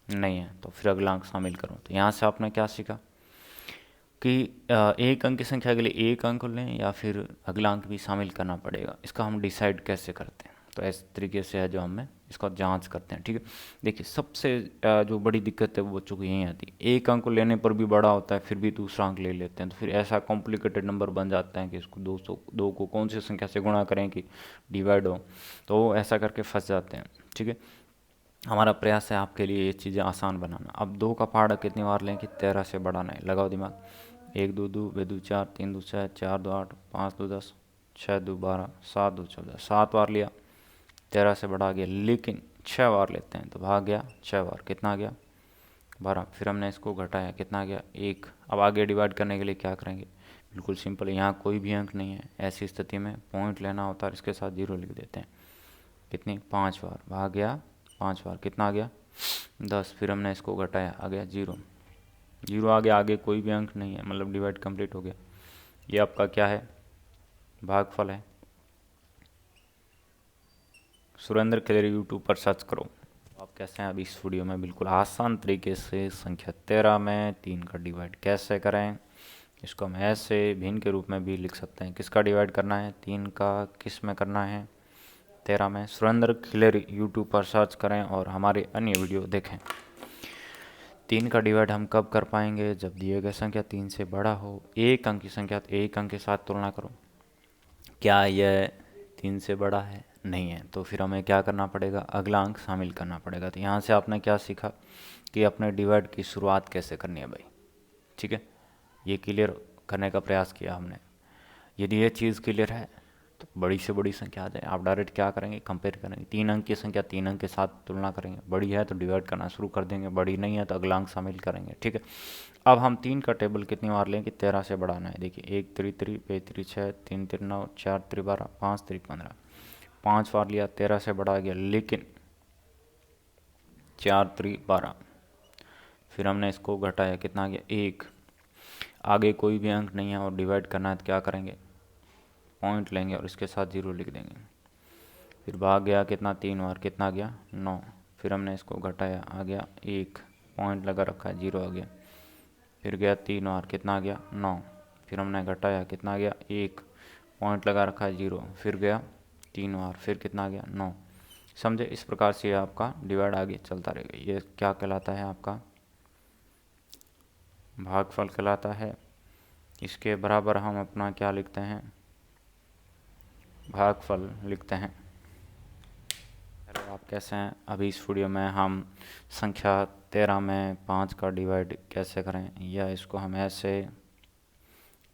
नहीं है, तो फिर अगला अंक शामिल करो। तो यहाँ से आपने क्या सीखा कि एक अंक की संख्या के लिए एक अंक लें या फिर अगला अंक भी शामिल करना पड़ेगा। इसका हम डिसाइड कैसे करते हैं, तो इस तरीके से है जो हमें इसका जांच करते हैं। ठीक है, देखिए सबसे जो बड़ी दिक्कत है वो बच्चों को यही आती है, एक अंक को लेने पर भी बड़ा होता है फिर भी दूसरा अंक ले लेते हैं, तो फिर ऐसा कॉम्प्लिकेटेड नंबर बन जाता है कि इसको 2 को कौन सी संख्या से गुणा करें कि डिवाइड हो, तो ऐसा करके फंस जाते हैं। ठीक है, हमारा प्रयास है आपके लिए ये चीज़ें आसान बनाना। अब 2 का पहाड़ा कितनी बार लें कि 13 से बड़ा नहीं, लगाओ दिमाग। 1 2 2 2 2 4 3 2 6 4 2 8 5 2 10 6 2 12 7 2 14, 7 बार लिया, 13 से बड़ा आ गया। लेकिन 6 बार लेते हैं तो भाग गया 6 बार, कितना आ गया 12। फिर हमने इसको घटाया, कितना आ गया 1। अब आगे डिवाइड करने के लिए क्या करेंगे, बिल्कुल सिंपल है, यहाँ कोई भी अंक नहीं है, ऐसी स्थिति में पॉइंट लेना होता है, इसके साथ 0 लिख देते हैं। कितनी 5 बार, भाग गया 5 बार, कितना आ गया 10। फिर हमने इसको घटाया, आ गया 0। 0 आ गया, आगे कोई भी अंक नहीं है, मतलब डिवाइड कंप्लीट हो गया। ये आपका क्या है, भागफल है। सुरेंद्र खिलेरी यूट्यूब पर सर्च करो। आप कैसे हैं, अभी इस वीडियो में बिल्कुल आसान तरीके से संख्या 13 में 3 का डिवाइड कैसे करें, इसको हम ऐसे भिन्न के रूप में भी लिख सकते हैं। किसका डिवाइड करना है, 3 का किस में करना है, 13 में। सुरेंद्र खिलेरी यूट्यूब पर सर्च करें और हमारे अन्य वीडियो देखें। 3 का डिवाइड हम कब कर पाएंगे, जब दिए गए संख्या 3 से बड़ा हो। एक अंक की संख्या तो एक अंक के साथ तुलना करो। क्या यह 3 से बड़ा है, नहीं है, तो फिर हमें क्या करना पड़ेगा, अगला अंक शामिल करना पड़ेगा। तो यहाँ से आपने क्या सीखा कि अपने डिवाइड की शुरुआत कैसे करनी है भाई। ठीक है, ये क्लियर करने का प्रयास किया हमने। यदि ये चीज़ क्लियर है तो बड़ी से बड़ी संख्या आ जाए, आप डायरेक्ट क्या करेंगे, कंपेयर करेंगे। 3 अंक की संख्या 3 अंक के साथ तुलना करेंगे, बड़ी है तो डिवाइड करना शुरू कर देंगे, बड़ी नहीं है तो अगला अंक शामिल करेंगे। ठीक है, अब हम 3 का टेबल कितनी बार लें कि 13 से बढ़ाना है। देखिए 1 3 3 2 3 6 3 3 9 4 3 12 5 3 15, 5 बार लिया, 13 से बढ़ा गया, लेकिन 4 3 12। फिर हमने इसको घटाया, कितना आ गया 1। आगे कोई भी अंक नहीं है और डिवाइड करना है तो क्या करेंगे, पॉइंट लेंगे और इसके साथ 0 लिख देंगे। फिर भाग गया कितना 3 बार, कितना आ गया 9। फिर हमने इसको घटाया, आ गया 1, पॉइंट लगा रखा है 0 आ गया। फिर गया 3 बार, कितना आ गया 9। फिर हमने घटाया, कितना आ गया 1, पॉइंट लगा रखा है 0। फिर गया 3 बार, फिर कितना आ गया 9। समझे, इस प्रकार से आपका डिवाइड आगे चलता रहेगा। ये क्या कहलाता है, आपका भागफल कहलाता है। इसके बराबर हम अपना क्या लिखते हैं, भागफल लिखते हैं। हेलो, आप कैसे हैं। अभी इस वीडियो में हम संख्या 13 में 5 का डिवाइड कैसे करें, या इसको हम ऐसे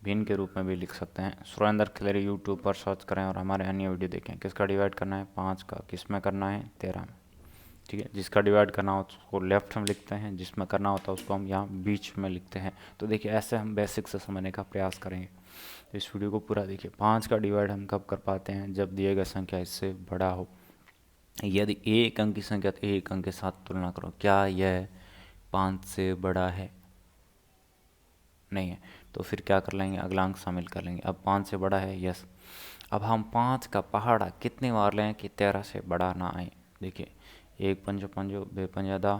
भिन्न के रूप में भी लिख सकते हैं। सुरेंद्र खिलेरी यूट्यूब पर सर्च करें और हमारे अन्य वीडियो देखें। किसका डिवाइड करना है, 5 का, किस में करना है 13 में। ठीक है, जिसका डिवाइड करना हो उसको लेफ्ट में लिखते हैं, जिसमें करना होता है उसको हम यहाँ बीच में लिखते हैं। तो देखिए ऐसे हम बेसिक से समझने का प्रयास करेंगे। तो इस वीडियो को पूरा देखिए। 5 का डिवाइड हम कब कर पाते हैं, जब दिए गए संख्या इससे बड़ा हो। यदि एक अंक की संख्या तो एक अंक के साथ तुलना करो। क्या यह 5 से बड़ा है, नहीं है, तो फिर क्या कर लेंगे, अगला अंक शामिल कर लेंगे। अब 5 से बड़ा है, यस। अब हम 5 का पहाड़ा कितने बार लें कि 13 से बड़ा ना आए। देखिए 1 पंजो पंजो, 2 पंजा दा,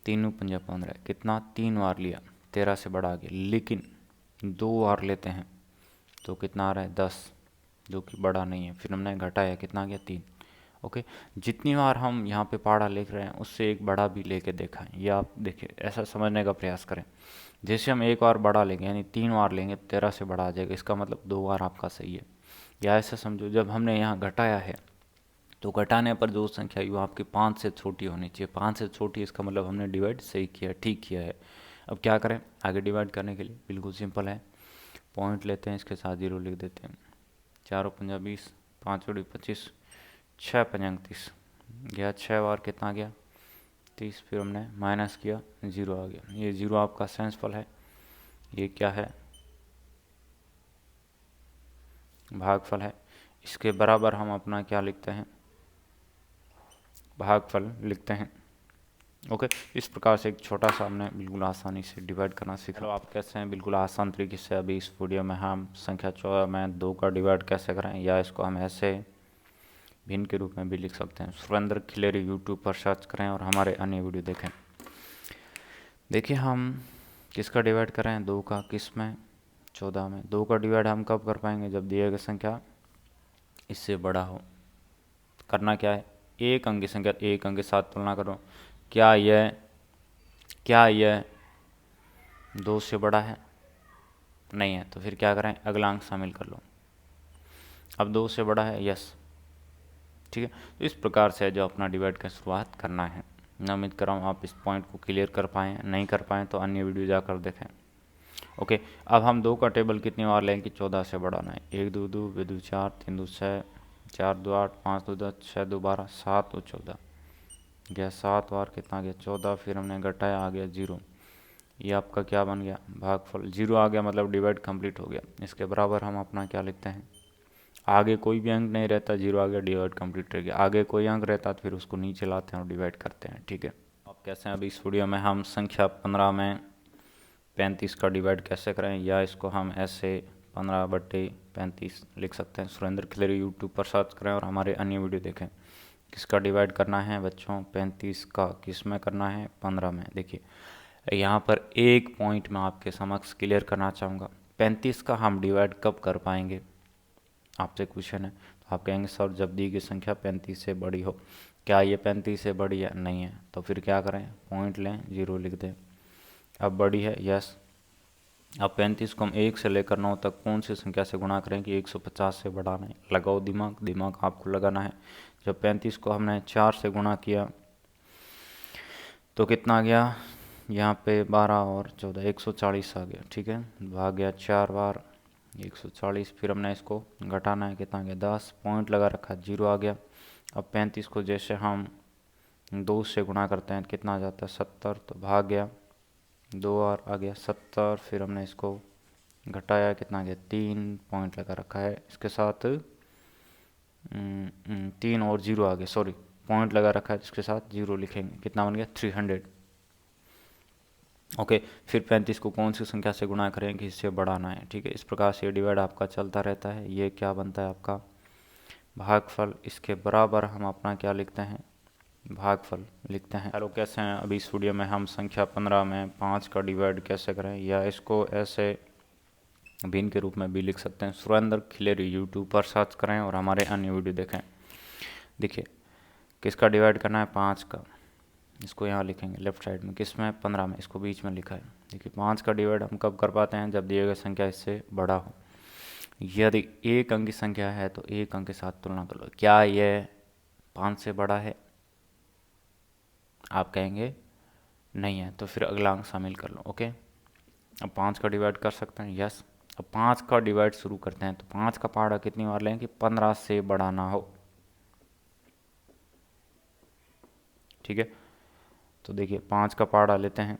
3 पंजा 15, कितना 3 बार लिया, 13 से बड़ा आ गया। लेकिन 2 बार लेते हैं तो कितना आ रहा है 10, जो कि बड़ा नहीं है। फिर हमने घटाया, कितना आ गया 3। ओके, जितनी बार हम यहाँ पे पहाड़ा लिख रहे हैं उससे एक बड़ा भी लेके देखा है, ये आप देखिए, ऐसा समझने का प्रयास करें। जैसे हम एक बार बड़ा लेंगे यानी 3 बार लेंगे 13 से बड़ा आ जाएगा, इसका मतलब 2 बार आपका सही है। या ऐसा समझो, जब हमने यहाँ घटाया है तो घटाने पर जो संख्या आई वो आपकी 5 से छोटी होनी चाहिए। 5 से छोटी, इसका मतलब हमने डिवाइड सही किया, ठीक किया है। अब क्या करें आगे डिवाइड करने के लिए, बिल्कुल सिंपल है, पॉइंट लेते हैं, इसके साथ 0 लिख देते हैं। 4 पंजा 20, 5 जोड़ी 25, 6 पंजा 30 गया, 6 बार कितना आ गया 30। फिर हमने माइनस किया, 0 आ गया। ये 0 आपका सेंसफल है। ये क्या है, भागफल है। इसके बराबर हम अपना क्या लिखते हैं, भागफल लिखते हैं। ओके, इस प्रकार से एक छोटा सा हमने बिल्कुल आसानी से डिवाइड करना सीख लो। आप कैसे हैं बिल्कुल आसान तरीके से अभी इस वीडियो में हम संख्या 14 में 2 का डिवाइड कैसे करें, या इसको हम ऐसे भिन्न के रूप में भी लिख सकते हैं। सुरेंद्र खिलेरी यूट्यूब पर सर्च करें और हमारे अन्य वीडियो देखें। देखिए हम किसका डिवाइड करें, 2 का, किस में, 14 में। 2 का डिवाइड हम कब कर पाएंगे, जब दिए गए संख्या इससे बड़ा हो। करना क्या है, एक अंक की संख्या एक अंक के साथ तुलना करो। क्या यह 2 से बड़ा है, नहीं है, तो फिर क्या करें, अगला अंक शामिल कर लो। अब 2 से बड़ा है, यस, ठीक है। तो इस प्रकार से जो अपना डिवाइड का शुरुआत करना है। मैं उम्मीद कर रहा हूँ आप इस पॉइंट को क्लियर कर पाएँ, नहीं कर पाएँ तो अन्य वीडियो जाकर देखें। ओके, अब हम 2 का टेबल कितनी बार लें कि 14 से बढ़ाना है। 1 2 2 2 2 4 3 2 6 4 2 8 5 2 10 6 2 12 7 2 14 गया। 7 बार कितना गया, 14। फिर हमने घटाया, आ गया 0। ये आपका क्या बन गया, भागफल। 0 आ गया मतलब डिवाइड कंप्लीट हो गया। इसके बराबर हम अपना क्या लिखते हैं, आगे कोई भी अंक नहीं रहता, 0 आ गया, डिवाइड कंप्लीट रह गया। आगे कोई अंक रहता तो फिर उसको नीचे लाते हैं और डिवाइड करते हैं, ठीक है। अब कैसे हैं, अभी इस वीडियो में हम संख्या 15 में 35 का डिवाइड कैसे करें, या इसको हम ऐसे 15/35 लिख सकते हैं। सुरेंद्र खिलेरी यूट्यूब पर सर्च करें और हमारे अन्य वीडियो देखें। किसका डिवाइड करना है बच्चों, 35 का। किस में करना है, 15 में। देखिए यहाँ पर एक पॉइंट मैं आपके समक्ष क्लियर करना चाहूँगा। 35 का हम डिवाइड कब कर पाएंगे, आपसे क्वेश्चन है। तो आप कहेंगे सर जब दी गई संख्या 35 से बड़ी हो। क्या ये 35 से बड़ी है, नहीं है, तो फिर क्या करें, पॉइंट लें, 0 लिख दें। अब बड़ी है, यस। अब 35 को हम 1 से लेकर 9 तक कौन सी संख्या से गुणा करें कि 150 से बढ़ाना है। लगाओ दिमाग आपको लगाना है। जब 35 को हमने 4 से गुणा किया तो कितना गया, यहाँ पे 12 और 14 140 आ गया, ठीक है। भाग गया 4 बार 140। फिर हमने इसको घटाना है, कितना गया, 10। पॉइंट लगा रखा, 0 आ गया। अब 35 को जैसे हम 2 से गुणा करते हैं कितना आ जाता है, 70। तो भाग गया, 2 और आ गया 70। फिर हमने इसको घटाया, कितना गया, 3। पॉइंट लगा रखा है, इसके साथ 3 और 0 आ गया, सॉरी, पॉइंट लगा रखा है, इसके साथ 0 लिखेंगे, कितना बन गया, 300। ओके, फिर 35 को कौन सी संख्या से गुणा करें कि इससे बढ़ाना है, ठीक है। इस प्रकार से डिवाइड आपका चलता रहता है। ये क्या बनता है आपका भागफल। इसके बराबर हम अपना क्या लिखते हैं, भागफल लिखते हैं। हेलो, कैसे हैं, अभी इस वीडियो में हम संख्या 15 में 5 का डिवाइड कैसे करें, या इसको ऐसे भिन्न के रूप में भी लिख सकते हैं। सुरेंद्र खिलेरी यूट्यूब पर सर्च करें और हमारे अन्य वीडियो देखें। देखिए किसका डिवाइड करना है, 5 का। इसको यहाँ लिखेंगे लेफ्ट साइड में, किस में, 15 में। इसको बीच में लिखा है। देखिए 5 का डिवाइड हम कब कर पाते हैं, जब दिए गए संख्या इससे बड़ा हो। यदि एक अंक की संख्या है तो एक अंक के साथ तुलना कर लो। क्या यह 5 से बड़ा है, आप कहेंगे नहीं है, तो फिर अगला अंक शामिल कर लो। ओके, अब 5 का डिवाइड कर सकते हैं, यस। अब 5 का डिवाइड शुरू करते हैं। तो 5 का पहाड़ा कितनी बार लें कि 15 से बड़ा ना हो, ठीक है। तो देखिए 5 का पहाड़ा लेते हैं,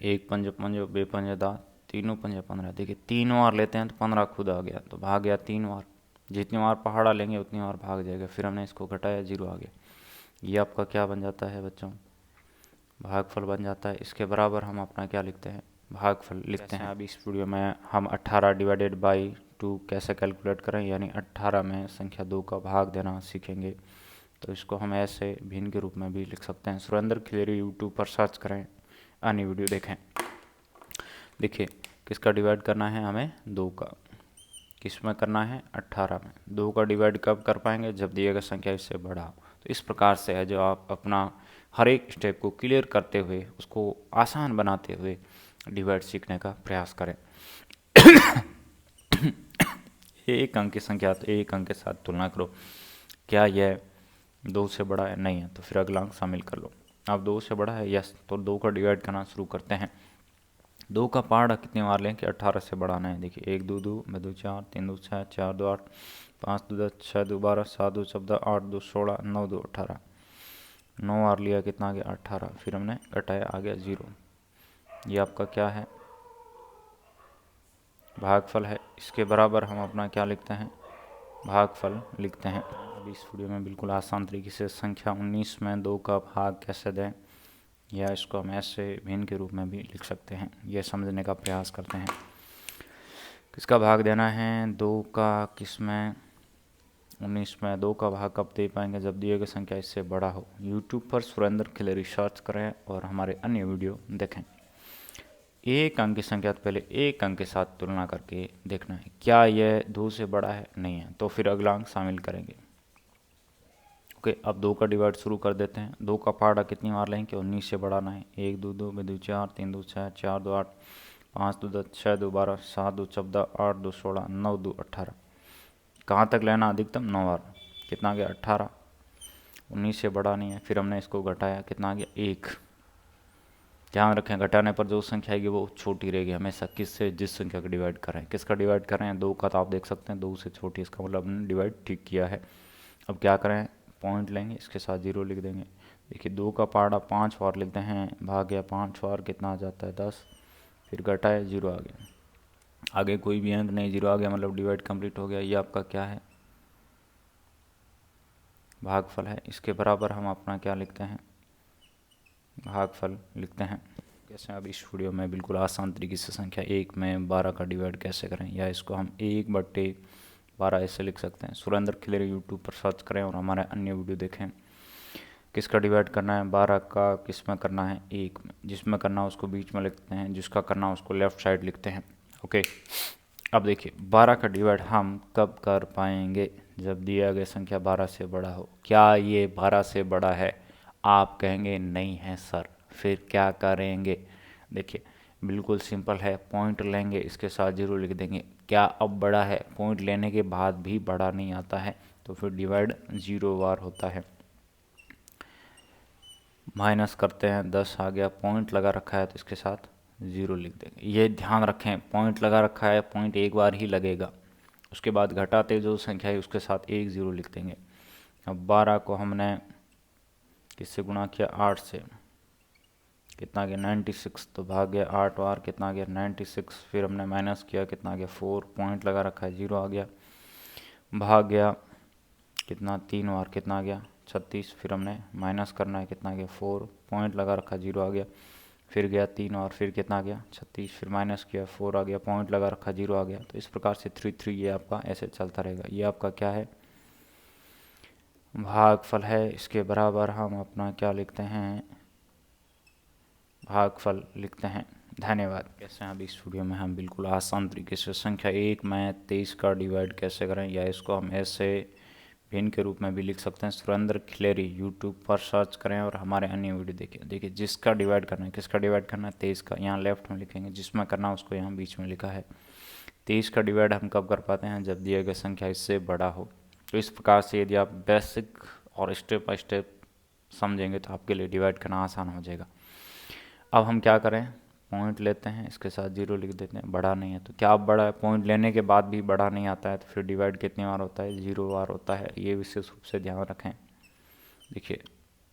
1 पंजे पंजो, 2 पंजे 10, 3 पंजे 15। देखिए 3 बार लेते हैं तो 15 खुद आ गया, तो भाग गया 3 बार। जितनी बार पहाड़ा लेंगे उतनी बार भाग जाएगा। फिर हमने इसको घटाया, 0 आ गया। ये आपका क्या बन जाता है बच्चों, भागफल बन जाता है। इसके बराबर हम अपना क्या लिखते हैं, भागफल लिखते हैं। अभी इस वीडियो में हम 18 डिवाइडेड बाई 2 कैसे कैलकुलेट करें, यानी 18 में संख्या 2 का भाग देना सीखेंगे। तो इसको हम ऐसे भिन्न के रूप में भी लिख सकते हैं। सुरेंद्र खिलेरी यूट्यूब पर सर्च करें, अन्य वीडियो देखें। देखिए किसका डिवाइड करना है हमें, 2 का। किस में करना है, 18 में। 2 का डिवाइड कब कर पाएंगे, जब दिए गए संख्या इससे बड़ा हो। तो इस प्रकार से है जो आप अपना हर एक स्टेप को क्लियर करते हुए, उसको आसान बनाते हुए डिवाइड सीखने का प्रयास करें। एक अंक की संख्या तो एक अंक के साथ तुलना करो। क्या यह 2 से बड़ा है, नहीं है, तो फिर अगला अंक शामिल कर लो। अब 2 से बड़ा है, यस, तो 2 का डिवाइड करना शुरू करते हैं। 2 का पहाड़ा कितनी बार लें कि 18 से बढ़ाना है। देखिए 1 2 2 2 4 3 2 6 4 2 8 5 2 10 6 2 12 7 2 14 8 2 16 9 2 18। 9 बार लिया, कितना आ गया, 18। फिर हमने घटाया, आ गया 0। ये आपका क्या है, भागफल है। इसके बराबर हम अपना क्या लिखते हैं, भागफल लिखते हैं। अब इस वीडियो में बिल्कुल आसान तरीके से संख्या 19 में 2 का भाग कैसे दें, या इसको हम ऐसे भिन्न के रूप में भी लिख सकते हैं, यह समझने का प्रयास करते हैं। किसका भाग देना है? 2 का किस में? 19 में 2 का भाग कब दे पाएंगे? जब दिए गए संख्या इससे बड़ा हो। यूट्यूब पर सुरेंद्र खिलेरी सर्च करें और हमारे अन्य वीडियो देखें। एक अंक की संख्या तो पहले एक अंक के साथ तुलना करके देखना है, क्या यह 2 से बड़ा है? नहीं है, तो फिर अगला अंक शामिल करेंगे। ओके, अब 2 का डिवाइड शुरू कर देते हैं। 2 का पहाड़ा कितनी बार लें कि 19 से बढ़ाना है? 1 2 2 2 4 3 2 6 4 2 8 5 2 10 6 2 12 7 2 14 8 2 16 9 2 18। कहाँ तक लेना? अधिकतम 9 बार। कितना आ गया? 18। 19 से बड़ा नहीं है। फिर हमने इसको घटाया, कितना आ गया? 1। ध्यान रखें, घटाने पर जो संख्या आएगी वो छोटी रहेगी हमेशा। किससे? जिस संख्या का डिवाइड कर रहे हैं। किसका डिवाइड कर रहे हैं? 2 का, तो आप देख सकते हैं 2 से छोटी, इसका मतलब हमने डिवाइड ठीक किया है। अब क्या करें? पॉइंट लेंगे, इसके साथ 0 लिख देंगे। देखिए 2 का पहाड़ा 5 बार लिखते हैं, भाग गया 5 बार, कितना आ जाता है? 10। फिर घटाए, 0 आ गया। आगे कोई भी अंक नहीं, 0 आ गया मतलब डिवाइड कंप्लीट हो गया। ये आपका क्या है? भागफल है। इसके बराबर हम अपना क्या लिखते हैं? भागफल लिखते हैं। कैसे? अब इस वीडियो में बिल्कुल आसान तरीके से संख्या 1 में 12 का डिवाइड कैसे करें, या इसको हम 1/12 ऐसे लिख सकते हैं। सुरेंद्र खिलेरी यूट्यूब पर सर्च करें और हमारे अन्य वीडियो देखें। किसका डिवाइड करना है? 12 का किस में करना है? 1 में। जिसमें करना है उसको बीच में लिखते हैं, जिसका करना है उसको लेफ्ट साइड लिखते हैं। ओके, अब देखिए 12 का डिवाइड हम कब कर पाएंगे? जब दिया गया संख्या 12 से बड़ा हो। क्या ये 12 से बड़ा है? आप कहेंगे नहीं है सर। फिर क्या करेंगे? देखिए बिल्कुल सिंपल है, पॉइंट लेंगे, इसके साथ 0 लिख देंगे। क्या अब बड़ा है? पॉइंट लेने के बाद भी बड़ा नहीं आता है, तो फिर डिवाइड 0 बार होता है। माइनस करते हैं, 10 आ गया, पॉइंट लगा रखा है तो इसके साथ 0 लिख देंगे। ये ध्यान रखें, पॉइंट लगा रखा है, पॉइंट एक बार ही लगेगा। उसके बाद घटाते जो संख्या है उसके साथ 1 0 लिख देंगे। अब 12 को हमने किससे गुणा किया? 8 से। कितना गया? 96। तो भाग गया 8 बार, कितना गया? 96। फिर हमने माइनस किया, कितना गया? 4। पॉइंट लगा रखा है, 0 आ गया। भाग गया कितना? 3 बार, कितना आ गया? 36। फिर हमने माइनस करना है, कितना गया? 4। पॉइंट लगा रखा, 0 आ गया। फिर गया 3 और फिर कितना आ गया? 36। फिर माइनस किया, 4 आ गया। पॉइंट लगा रखा, 0 आ गया। तो इस प्रकार से 3 3 ये आपका ऐसे चलता रहेगा। ये आपका क्या है? भागफल है। इसके बराबर हम अपना क्या लिखते हैं? भागफल लिखते हैं। धन्यवाद। कैसे हैं? अब इस वीडियो में हम बिल्कुल आसान तरीके से संख्या 1 में 23 का डिवाइड कैसे करें, या इसको हम ऐसे भिन्न के रूप में भी लिख सकते हैं। सुरेंद्र खिलेरी यूट्यूब पर सर्च करें और हमारे अन्य वीडियो देखिए। देखिए जिसका डिवाइड करना है, किसका डिवाइड करना है? 23 का। यहाँ लेफ्ट में लिखेंगे, जिसमें करना है उसको यहाँ बीच में लिखा है। 23 का डिवाइड हम कब कर पाते हैं? जब दिया गया संख्या इससे बड़ा हो। तो इस प्रकार से यदि आप बेसिक और स्टेप बाय स्टेप समझेंगे तो आपके लिए डिवाइड करना आसान हो जाएगा। अब हम क्या करें? पॉइंट लेते हैं, इसके साथ 0 लिख देते हैं। बड़ा नहीं है तो क्या अब बड़ा है? पॉइंट लेने के बाद भी बड़ा नहीं आता है तो फिर डिवाइड कितनी बार होता है? 0 बार होता है। ये विशेष रूप से ध्यान रखें। देखिए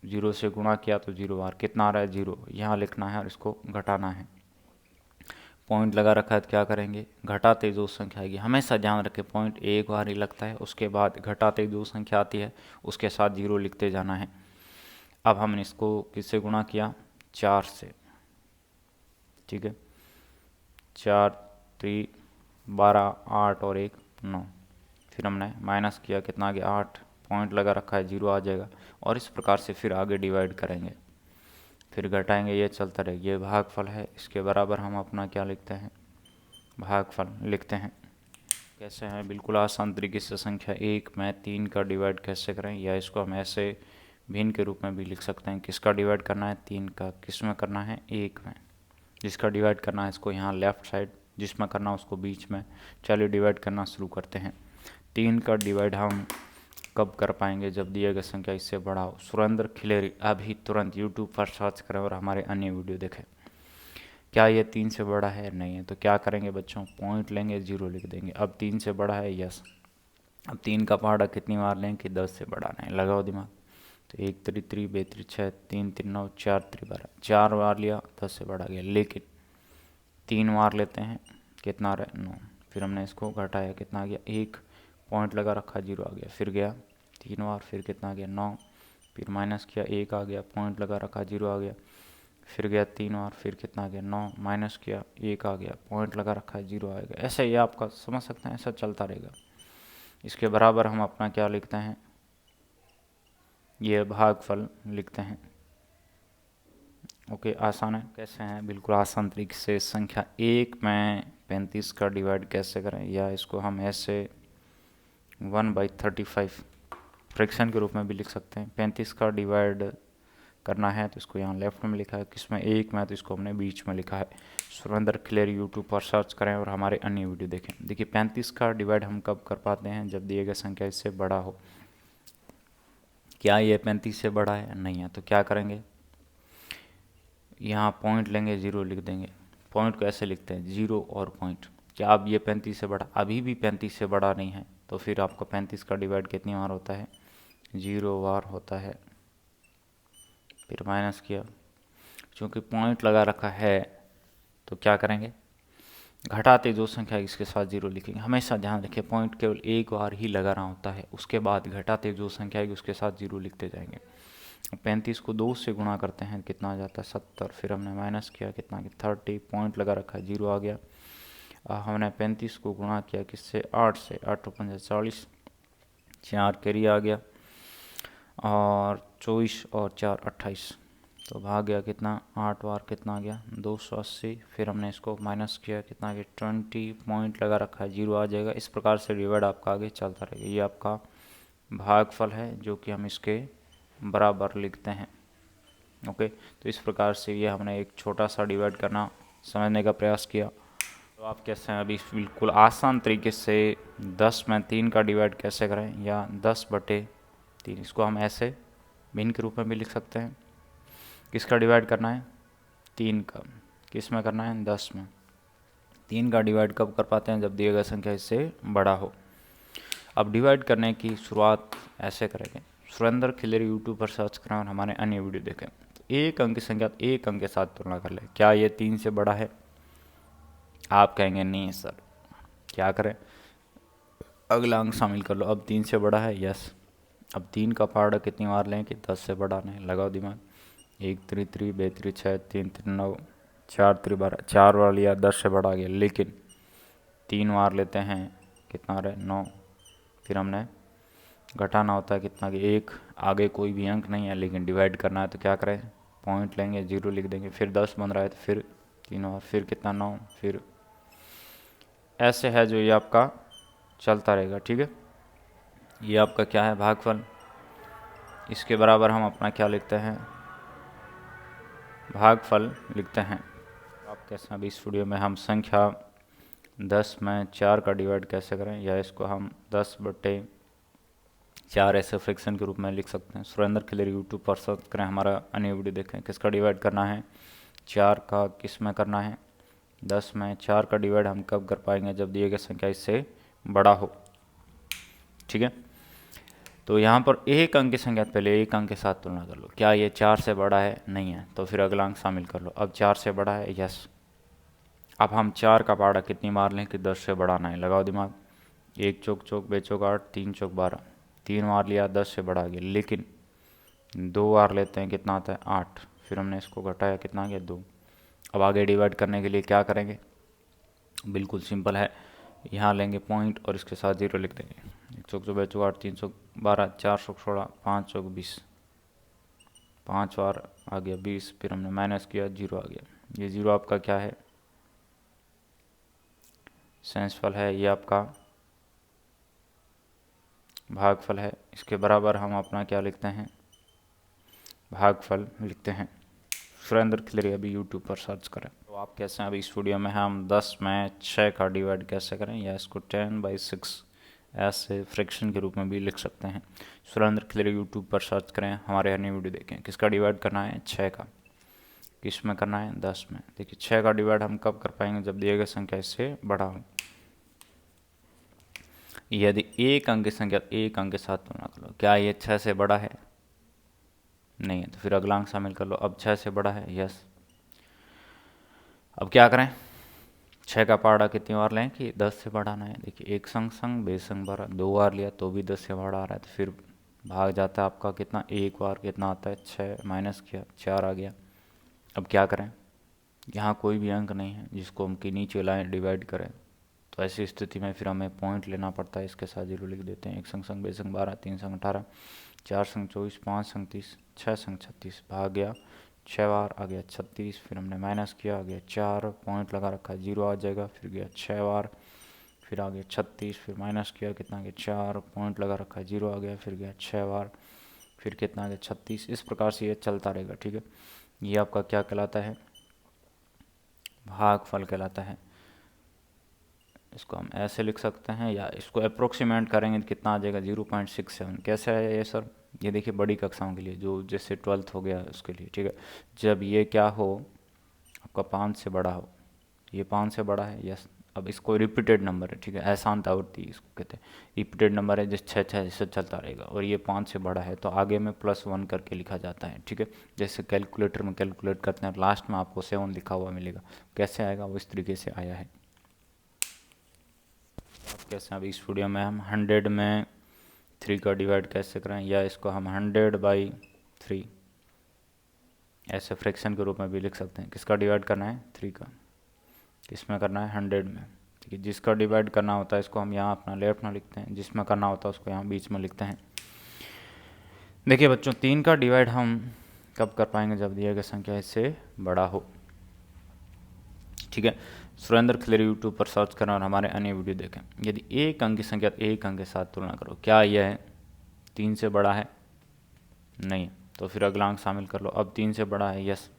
0 से गुणा किया तो 0 बार, कितना आ रहा है? 0। यहाँ लिखना है और इसको घटाना है। पॉइंट लगा रखा है तो क्या करेंगे? घटाते जो संख्या आएगी, हमेशा ध्यान रखें पॉइंट एक बार ही लगता है, उसके बाद घटाते जो संख्या आती है उसके साथ 0 लिखते जाना है। अब हमने इसको किससे गुणा किया? 4 से। ठीक है, 4 3 12 8 और 1 9। फिर हमने माइनस किया, कितना आ गया? 8। पॉइंट लगा रखा है, 0 आ जाएगा। और इस प्रकार से फिर आगे डिवाइड करेंगे, फिर घटाएंगे, ये चलता रहेगा। ये भागफल है। इसके बराबर हम अपना क्या लिखते हैं? भागफल लिखते हैं। कैसे हैं? बिल्कुल आसान तरीके से संख्या 1 में 3 का डिवाइड कैसे करें, या इसको हम ऐसे भिन्न के रूप में भी लिख सकते हैं। किसका डिवाइड करना है? 3 का। किस में करना है? 1 में। जिसका डिवाइड करना है इसको यहाँ लेफ्ट साइड, जिसमें करना है उसको बीच में। चलिए डिवाइड करना शुरू करते हैं। 3 का डिवाइड हम कब कर पाएंगे? जब दिया गया संख्या इससे बड़ा हो। सुरेंद्र खिलेरी अभी तुरंत यूट्यूब पर सर्च करें और हमारे अन्य वीडियो देखें। क्या ये 3 से बड़ा है? नहीं है, तो क्या करेंगे बच्चों? पॉइंट लेंगे, 0 लिख देंगे। अब 3 से बड़ा है? यस। अब 3 का पहाड़ा कितनी बार लें कि 10 से बड़ा नहीं? लगाओ दिमाग। तो 1 3 3 2 3 6 3 3 9 4 3 12, 4 बार लिया, 10 से बढ़ा गया। लेकिन 3 बार लेते हैं, कितना आ रहा है? 9। फिर हमने इसको घटाया, कितना आ गया? 1। पॉइंट लगा रखा, 0 आ गया। फिर गया 3 बार, फिर कितना आ गया 9, फिर माइनस किया 1 आ गया, पॉइंट लगा रखा 0 आ गया, फिर गया 3 बार, फिर कितना आ गया 9, माइनस किया 1 आ गया, पॉइंट लगा रखा है 0 आएगा। ऐसे ये आपका समझ सकते हैं, ऐसा चलता रहेगा। इसके बराबर हम अपना क्या लिखते हैं, ये भागफल लिखते हैं। ओके, आसान है। कैसे हैं, बिल्कुल आसान तरीके से संख्या 1 में 35 का डिवाइड कैसे करें, या इसको हम ऐसे 1/35 फ्रैक्शन के रूप में भी लिख सकते हैं। 35 का डिवाइड करना है तो इसको यहाँ लेफ्ट में लिखा है, किसमें 1 में, तो इसको हमने बीच में लिखा है। सुरेंद्र खिलेर यूट्यूब पर सर्च करें और हमारे अन्य वीडियो देखें। देखिए 35 का डिवाइड हम कब कर पाते हैं, जब दिए गए संख्या इससे बड़ा हो। क्या ये 35 से बड़ा है, नहीं है, तो क्या करेंगे, यहाँ पॉइंट लेंगे, 0 लिख देंगे। पॉइंट को ऐसे लिखते हैं 0 और पॉइंट। क्या अब ये 35 से बड़ा, अभी भी 35 से बड़ा नहीं है, तो फिर आपका 35 का डिवाइड कितनी बार होता है, 0 बार होता है। फिर माइनस किया, क्योंकि पॉइंट लगा रखा है तो क्या करेंगे, घटाते जो संख्या इसके साथ 0 लिखेंगे। हमेशा ध्यान रखें, पॉइंट केवल एक बार ही लगा रहा होता है, उसके बाद घटाते जो संख्या है उसके साथ 0 लिखते जाएंगे। 35 को 2 से गुणा करते हैं, कितना आ जाता है 70, फिर हमने माइनस किया, कितना कि 30, पॉइंट लगा रखा है 0 आ गया। हमने 35 को गुणा किया किससे, 8 से, 8 × 5 = 40, 4 कैरी आ गया, और 24 और 4 28, तो भाग गया कितना, 8 बार, कितना आ गया 280। फिर हमने इसको माइनस किया, कितना कि 20, पॉइंट लगा रखा है 0 आ जाएगा। इस प्रकार से डिवाइड आपका आगे चलता रहेगा। ये आपका भागफल है जो कि हम इसके बराबर लिखते हैं। ओके, तो इस प्रकार से ये हमने एक छोटा सा डिवाइड करना समझने का प्रयास किया। तो आप कैसे हैं, अभी बिल्कुल आसान तरीके से 10 में 3 का डिवाइड कैसे करें, या 10/3, इसको हम ऐसे भिन्न के रूप में भी लिख सकते हैं। किसका डिवाइड करना है, 3 का, किस में करना है, 10 में। 3 का डिवाइड कब कर पाते हैं, जब दिए गए संख्या इससे बड़ा हो। अब डिवाइड करने की शुरुआत ऐसे करेंगे, सुरेंद्र खिलेर यूट्यूब पर सर्च करें और हमारे अन्य वीडियो देखें। तो एक अंक की संख्या एक अंक के साथ तुलना कर ले, क्या ये 3 से बड़ा है, आप कहेंगे नहीं सर, क्या करें, अगला अंक शामिल कर लो। अब 3 से बड़ा है, यस। अब 3 का पार्ट कितनी बार लें कि 10 से बड़ा नहीं, लगाओ दिमाग। 1 3 3, 2 3 6, 3 3 9, 4 3 12, 4 बार लिया, 10 से बड़ा गया, लेकिन 3 बार लेते हैं, कितना रहे 9। फिर हमने घटाना होता है, कितना कि 1, आगे कोई भी अंक नहीं है लेकिन डिवाइड करना है, तो क्या करें, पॉइंट लेंगे, 0 लिख देंगे। फिर 10 बन रहा है तो फिर 3 बार, फिर कितना 9, फिर ऐसे है जो ये आपका चलता रहेगा। ठीक है, ये आपका क्या है, भागफल। इसके बराबर हम अपना क्या लिखते हैं, भागफल लिखते हैं। आप कैसे, अभी इस वीडियो में हम संख्या 10 में 4 का डिवाइड कैसे करें, या इसको हम 10/4 ऐसे फ्रैक्शन के रूप में लिख सकते हैं। सुरेंद्र खिलेर यूट्यूब पर सर्च करें, हमारा अन्य वीडियो देखें। किसका डिवाइड करना है, 4 का, किस में करना है, 10 में। 4 का डिवाइड हम कब कर पाएंगे, जब दिए गए संख्या इससे बड़ा हो। ठीक है, तो यहाँ पर एक अंक की संख्या, पहले एक अंक के साथ तुलना कर लो, क्या ये 4 से बड़ा है, नहीं है, तो फिर अगला अंक शामिल कर लो। अब 4 से बड़ा है, यस। अब हम 4 का पाड़ा कितनी बार लें कि 10 से बढ़ाना है, लगाओ दिमाग। 1 चौक चौक, 2 चौक 8, 3 चौक 12, 3 बार लिया, 10 से बढ़ा गया, लेकिन 2 बार लेते हैं, कितना आता है 8। फिर हमने इसको घटाया, कितना आ गया 2। अब आगे डिवाइड करने के लिए क्या करेंगे, बिल्कुल सिंपल है, यहाँ लेंगे पॉइंट और इसके साथ 0 लिख देंगे। 1 चौक 2 चौक 8, 3 चौक 12, 4 चौक 16, 5 चौक 20, 5 बार आ गया 20। फिर हमने माइनस किया, 0 आ गया। ये 0 आपका क्या है, सेंसफल है, ये आपका भागफल है। इसके बराबर हम अपना क्या लिखते हैं, भागफल लिखते हैं। सुरेंद्र खिलेर अभी यूट्यूब पर सर्च करें। तो आप कैसे हैं, अभी इस वीडियो में हम 10 में 6 का डिवाइड कैसे करें, या इसको 10/6 ऐसे फ्रैक्शन के रूप में भी लिख सकते हैं। सुरेंद्र खिलेर यूट्यूब पर सर्च करें, हमारे अन्य वीडियो देखें। किसका डिवाइड करना है, 6 का, किस में करना है, 10 में। देखिए 6 का डिवाइड हम कब कर पाएंगे, जब दिए गए संख्या इससे बड़ा हो। यदि एक अंक की संख्या एक अंक के साथ तुलना कर लो, क्या ये 6 से बड़ा है, नहीं है, तो फिर अगला अंक शामिल कर लो। अब 6 से बड़ा है, यस। अब क्या करें, 6 का पाड़ा कितनी बार लें कि 10 से बढ़ाना है। देखिए 1 संग संग, 2 संग 12, 2 बार लिया तो भी 10 से बड़ा आ रहा है, तो फिर भाग जाता है आपका कितना, एक बार कितना आता है 6, माइनस किया 4 आ गया। अब क्या करें, यहाँ कोई भी अंक नहीं है जिसको हम कि नीचे लाएँ डिवाइड करें, तो ऐसी स्थिति में फिर हमें पॉइंट लेना पड़ता है। इसके साथ 0 लिख देते हैं। 1 संग संग 2 संग 12 3 संग 18 4 संग 24 5 संग 30 6 संग 36 भाग गया 6 बार आ गया 36, फिर हमने माइनस किया आ गया 4, पॉइंट लगा रखा 0 आ जाएगा, फिर गया 6 बार, फिर आ गया 36, फिर माइनस किया कितना आ गया 4, पॉइंट लगा रखा 0 आ गया, फिर गया 6 बार, फिर कितना आ गया 36। इस प्रकार से ये चलता रहेगा। ठीक है, ये आपका क्या कहलाता है, भागफल कहलाता है। इसको हम ऐसे लिख सकते हैं, या इसको अप्रोक्सीमेट करेंगे तो कितना आ जाएगा 0.67। कैसे है ये सर, ये देखिए बड़ी कक्षाओं के लिए, जो जैसे 12th हो गया उसके लिए। ठीक है, जब ये क्या हो, आपका 5 से बड़ा हो, ये 5 से बड़ा है, यस। अब इसको रिपीटेड नंबर है, ठीक है, अशांत आवृत्ति इसको कहते हैं। रिपीटेड नंबर है जिस 6 से चलता रहेगा, और ये 5 से बड़ा है तो आगे में +1 करके लिखा जाता है। ठीक है, जैसे कैलकुलेटर में कैलकुलेट करते हैं, लास्ट में आपको 7 लिखा हुआ मिलेगा। कैसे आएगा वो इस तरीके से आया है। अब कैसे, अब इस वीडियो में हम 100 में 3 का डिवाइड कैसे करें, या इसको हम 100/3 ऐसे फ्रैक्शन के रूप में भी लिख सकते हैं। किसका डिवाइड करना है, 3 का। किसमें करना है, 100 में। ठीक है, जिसका डिवाइड करना होता है इसको हम यहाँ अपना लेफ्ट में लिखते हैं, जिसमें करना होता है उसको यहाँ बीच में लिखते हैं। देखिए बच्चों, 3 का डिवाइड हम कब कर पाएंगे, जब दिया गया संख्या इससे बड़ा हो। ठीक है, सुरेंद्र खिलेरी यूट्यूब पर सर्च करें और हमारे अन्य वीडियो देखें। यदि एक अंक की संख्या एक अंक के साथ तुलना करो, क्या यह 3 से बड़ा है, नहीं, तो फिर अगला अंक शामिल कर लो। अब 3 से बड़ा है, यस।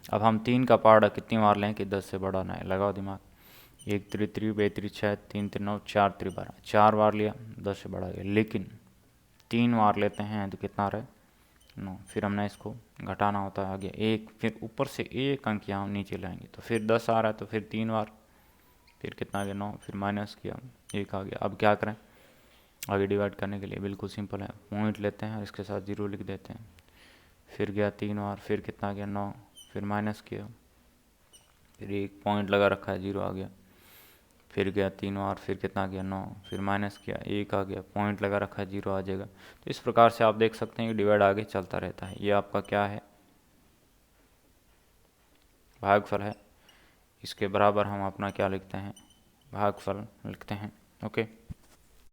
अब हम 3 का पहाड़ा कितनी बार लें कि 10 से बड़ा ना है, लगाओ दिमाग। 1 3 3 2 3 6 3 3 9 4 3 12, 4 बार लिया 10 से बढ़ा गया। लेकिन 3 बार लेते हैं तो कितना रहे, 9। फिर हमने इसको घटाना होता है आगे 1, फिर ऊपर से एक अंक यहाँ नीचे लाएंगे तो फिर 10 आ रहा है, तो फिर 3 बार, फिर कितना आ गया 9, फिर माइनस किया 1 आ गया। अब क्या करें आगे डिवाइड करने के लिए, बिल्कुल सिंपल है, पॉइंट लेते हैं और इसके साथ 0 लिख देते हैं। फिर गया 3 बार, फिर कितना आ गया 9, फिर माइनस किया, फिर एक पॉइंट लगा रखा है 0 आ गया, फिर गया 3 बार, फिर कितना आ गया 9, फिर माइनस किया 1 आ गया, पॉइंट लगा रखा है 0 आ जाएगा। तो इस प्रकार से आप देख सकते हैं कि डिवाइड आगे चलता रहता है। ये आपका क्या है, भागफल है। इसके बराबर हम अपना क्या लिखते हैं, भागफल लिखते हैं। ओके।